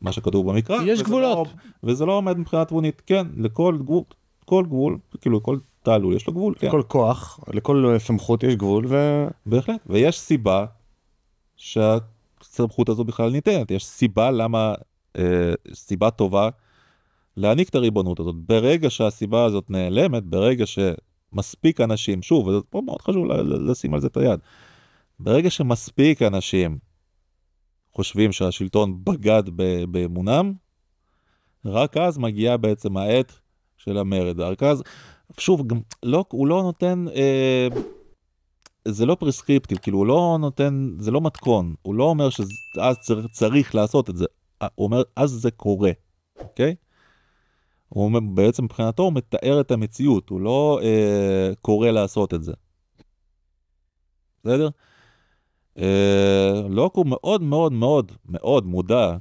מה שכתוב במקרא. יש גבולות. וזה לא עומד מבחינת תבונית, כן, לכל גבול, כל גבול, כאילו כל תעלול יש לו גבול, כן. לכל כוח, לכל סמכות יש גבול, בהחלט, ויש סיבה שהסמכות הזו בכלל ניתנת, יש סיבה למה, סיבה טובה להעניק את הריבונות הזאת. ברגע שהסיבה הזאת נעלמת, ברגע שמספיק אנשים, שוב, וזה פה מאוד חשוב לשים על זה את היד, ברגע שמספיק אנשים חושבים שהשלטון בגד באמונם, רק אז מגיעה בעצם העת של המרד. רק אז, שוב, גם, הוא לא נותן, זה לא פרסקריפטיב, כאילו הוא לא נותן, זה לא מתכון, הוא לא אומר שאז צריך לעשות את זה, הוא אומר, אז זה קורה, אוקיי? הוא אומר, בעצם מבחינתו הוא מתאר את המציאות, הוא לא קורא לעשות את זה. בסדר? לוק הוא מאוד מאוד מאוד מאוד מודע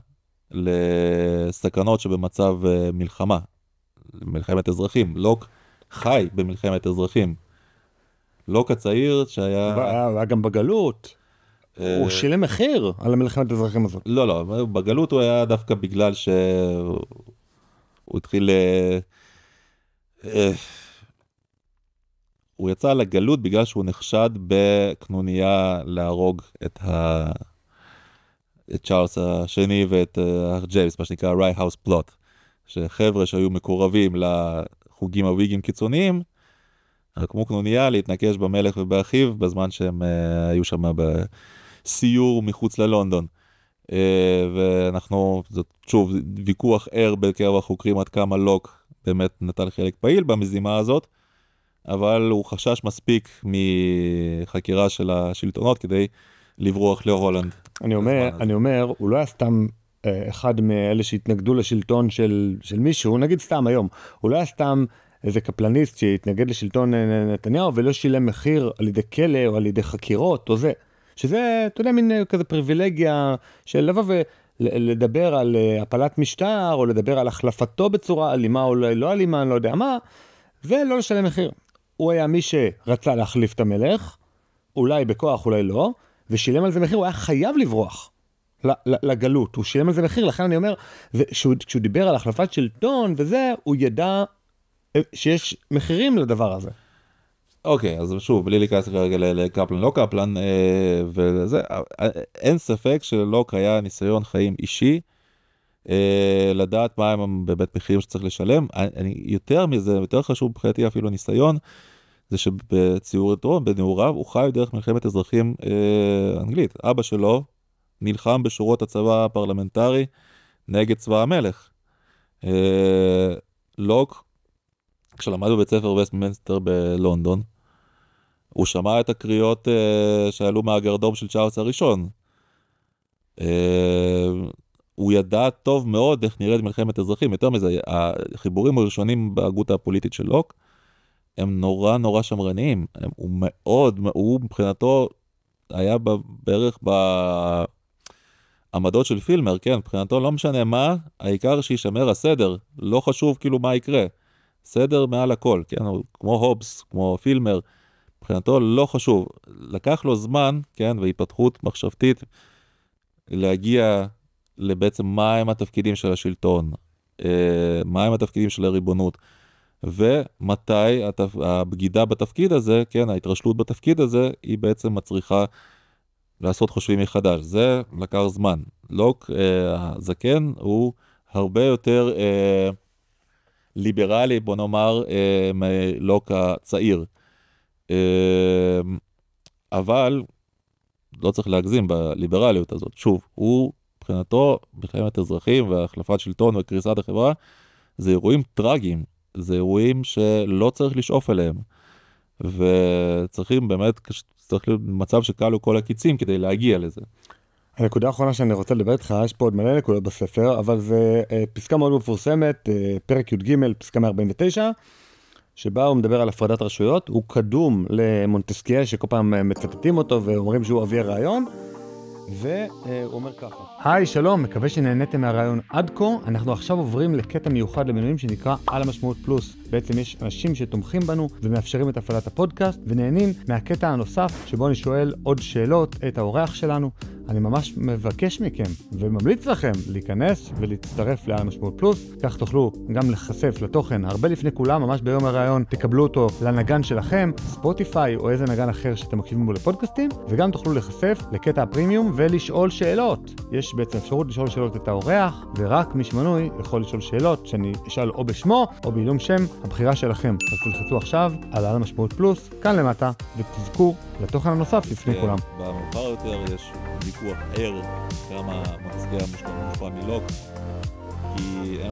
לסכנות שבמצב מלחמה, מלחמת אזרחים. לוק חי במלחמת אזרחים. לוק הצעיר היה גם בגלות, הוא שילם מחיר על המלחמת אזרחים הזאת. לא, בגלות הוא היה דווקא בגלל שהוא התחיל, הוא יצא לגלות בגלל שהוא נחשד בקנוניה להרוג את צ'ארלס השני ואת ג'יימס, מה שנקרא ריי האוס פלוט, שחבר'ה שהיו מקורבים לחוגים הוויגים קיצוניים, כמו קנוניה להתנקש במלך ובאחיו, בזמן שהם היו שם בסיור מחוץ ללונדון. ואנחנו, זאת שוב, ויכוח ער בקרב החוקרים עד כמה לוק באמת נטל חלק פעיל במזימה הזאת, אבל הוא חשש מספיק מחקירה של השלטונות כדי לברוח להולנד. אני אומר, הוא לא היה סתם אחד מאלה שהתנגדו לשלטון של מישהו, נגיד סתם היום, הוא לא היה סתם איזה קפלניסט שהתנגד לשלטון נתניהו ולא שילם מחיר על ידי כלא או על ידי חקירות או זה. שזה, אתה יודע, מין כזה פריבילגיה של לבוא ולדבר על הפלת משטר, או לדבר על החלפתו בצורה אלימה או לא אלימה, אני לא יודע מה, ולא לשלם מחיר. הוא היה מי שרצה להחליף את המלך, אולי בכוח, אולי לא, ושילם על זה מחיר, הוא היה חייב לברוח לגלות, הוא שילם על זה מחיר, לכן אני אומר, כשהוא דיבר על החלפת שלטון וזה, הוא ידע שיש מחירים לדבר הזה. אוקיי, אז שוב, בלי להיכנס כרגע לקפלן, לא קפלן, וזה, אין ספק שללוק היה ניסיון חיים אישי, לדעת מה הם באמת מחירים שצריך לשלם. יותר מזה, יותר חשוב מבחינתי אפילו ניסיון, זה שבציורתו, בנעוריו, הוא חי דרך מלחמת אזרחים אנגלית. אבא שלו נלחם בשורות הצבא הפרלמנטרי נגד צבא המלך. לוק, כשלמד בבית ספר וסטמינסטר בלונדון, הוא שמע את הקריאות שעלו מהגרדום של צ'ארלס הראשון. הוא ידע טוב מאוד איך נראית מלחמת אזרחים. יותר מזה, החיבורים הראשונים בהגות הפוליטית של לוק, הם נורא נורא שמרניים. הוא מבחינתו היה בערך בעמדות של פילמר, כן, מבחינתו לא משנה מה, העיקר שישמר הסדר, לא חשוב כאילו מה יקרה. סדר מעל הכל, כן, כמו הובס, כמו פילמר, מבחינתו לא חשוב. לקח לו זמן, כן, והתפתחות מחשבתית, להגיע לבעצם מה הם התפקידים של השלטון, מה הם התפקידים של הריבונות, ומתי הבגידה בתפקיד הזה, כן, ההתרשלות בתפקיד הזה, היא בעצם מצריכה לעשות חושבים מחדש. זה לקח זמן. לוק, הזקן, הוא הרבה יותר ליברלי, בוא נאמר, מלוק הצעיר. אבל לא צריך להגזים בליברליות הזאת. שוב, הוא מבחינתו, מלחמת אזרחים והחלפת שלטון וקריסת החברה, זה אירועים טרגיים, זה אירועים שלא צריך לשאוף אליהם, וצריכים באמת, צריך להיות מצב שקלו כל הקיצים כדי להגיע לזה. הנקודה האחרונה שאני רוצה לדבר איתך, יש פה עוד מלא נקודות בספר, אבל זה פסקה מאוד מפורסמת, פרק י"ג, פסקה 149, שבה הוא מדבר על הפרדת רשויות. הוא קדום למונטסקיה, שכל פעם מצטטים אותו ואומרים שהוא אבי הרעיון, והוא אומר ככה: היי, שלום, מקווה שנהניתם מהרעיון עד כה. אנחנו עכשיו עוברים לקטע מיוחד למנויים שנקרא על המשמעות פלוס. בעצם יש אנשים שתומכים בנו ומאפשרים את הפעלת הפודקאסט ונהנים מהקטע הנוסף שבו אני שואל עוד שאלות את האורח שלנו. אני ממש מבקש מכם וממליץ לכם להיכנס ולהצטרף לעל המשמעות פלוס, כך תוכלו גם לחשף לתוכן הרבה לפני כולם, ממש ביום הרעיון תקבלו אותו לנגן שלכם, ספוטיפיי או איזה נגן אחר שאתם מקשיבים בו לפודקאסטים, וגם תוכלו לחשף לקטע הפרימיום ולשאול שאלות. יש בעצם אפשרות לשאול שאלות את האורח, ורק מי שמנוי יכול לשאול שאלות שאני אשאל או בשמו או בעילום שם, הבחירה שלכם. אז תלחצו עכשיו על המשמעות פלוס כאן למטה ותזכו לתוכן הנוסף לפני כולם. במאוחר יותר יש ויכוח ער כמה מונטסקיה מושפע מלוק, כי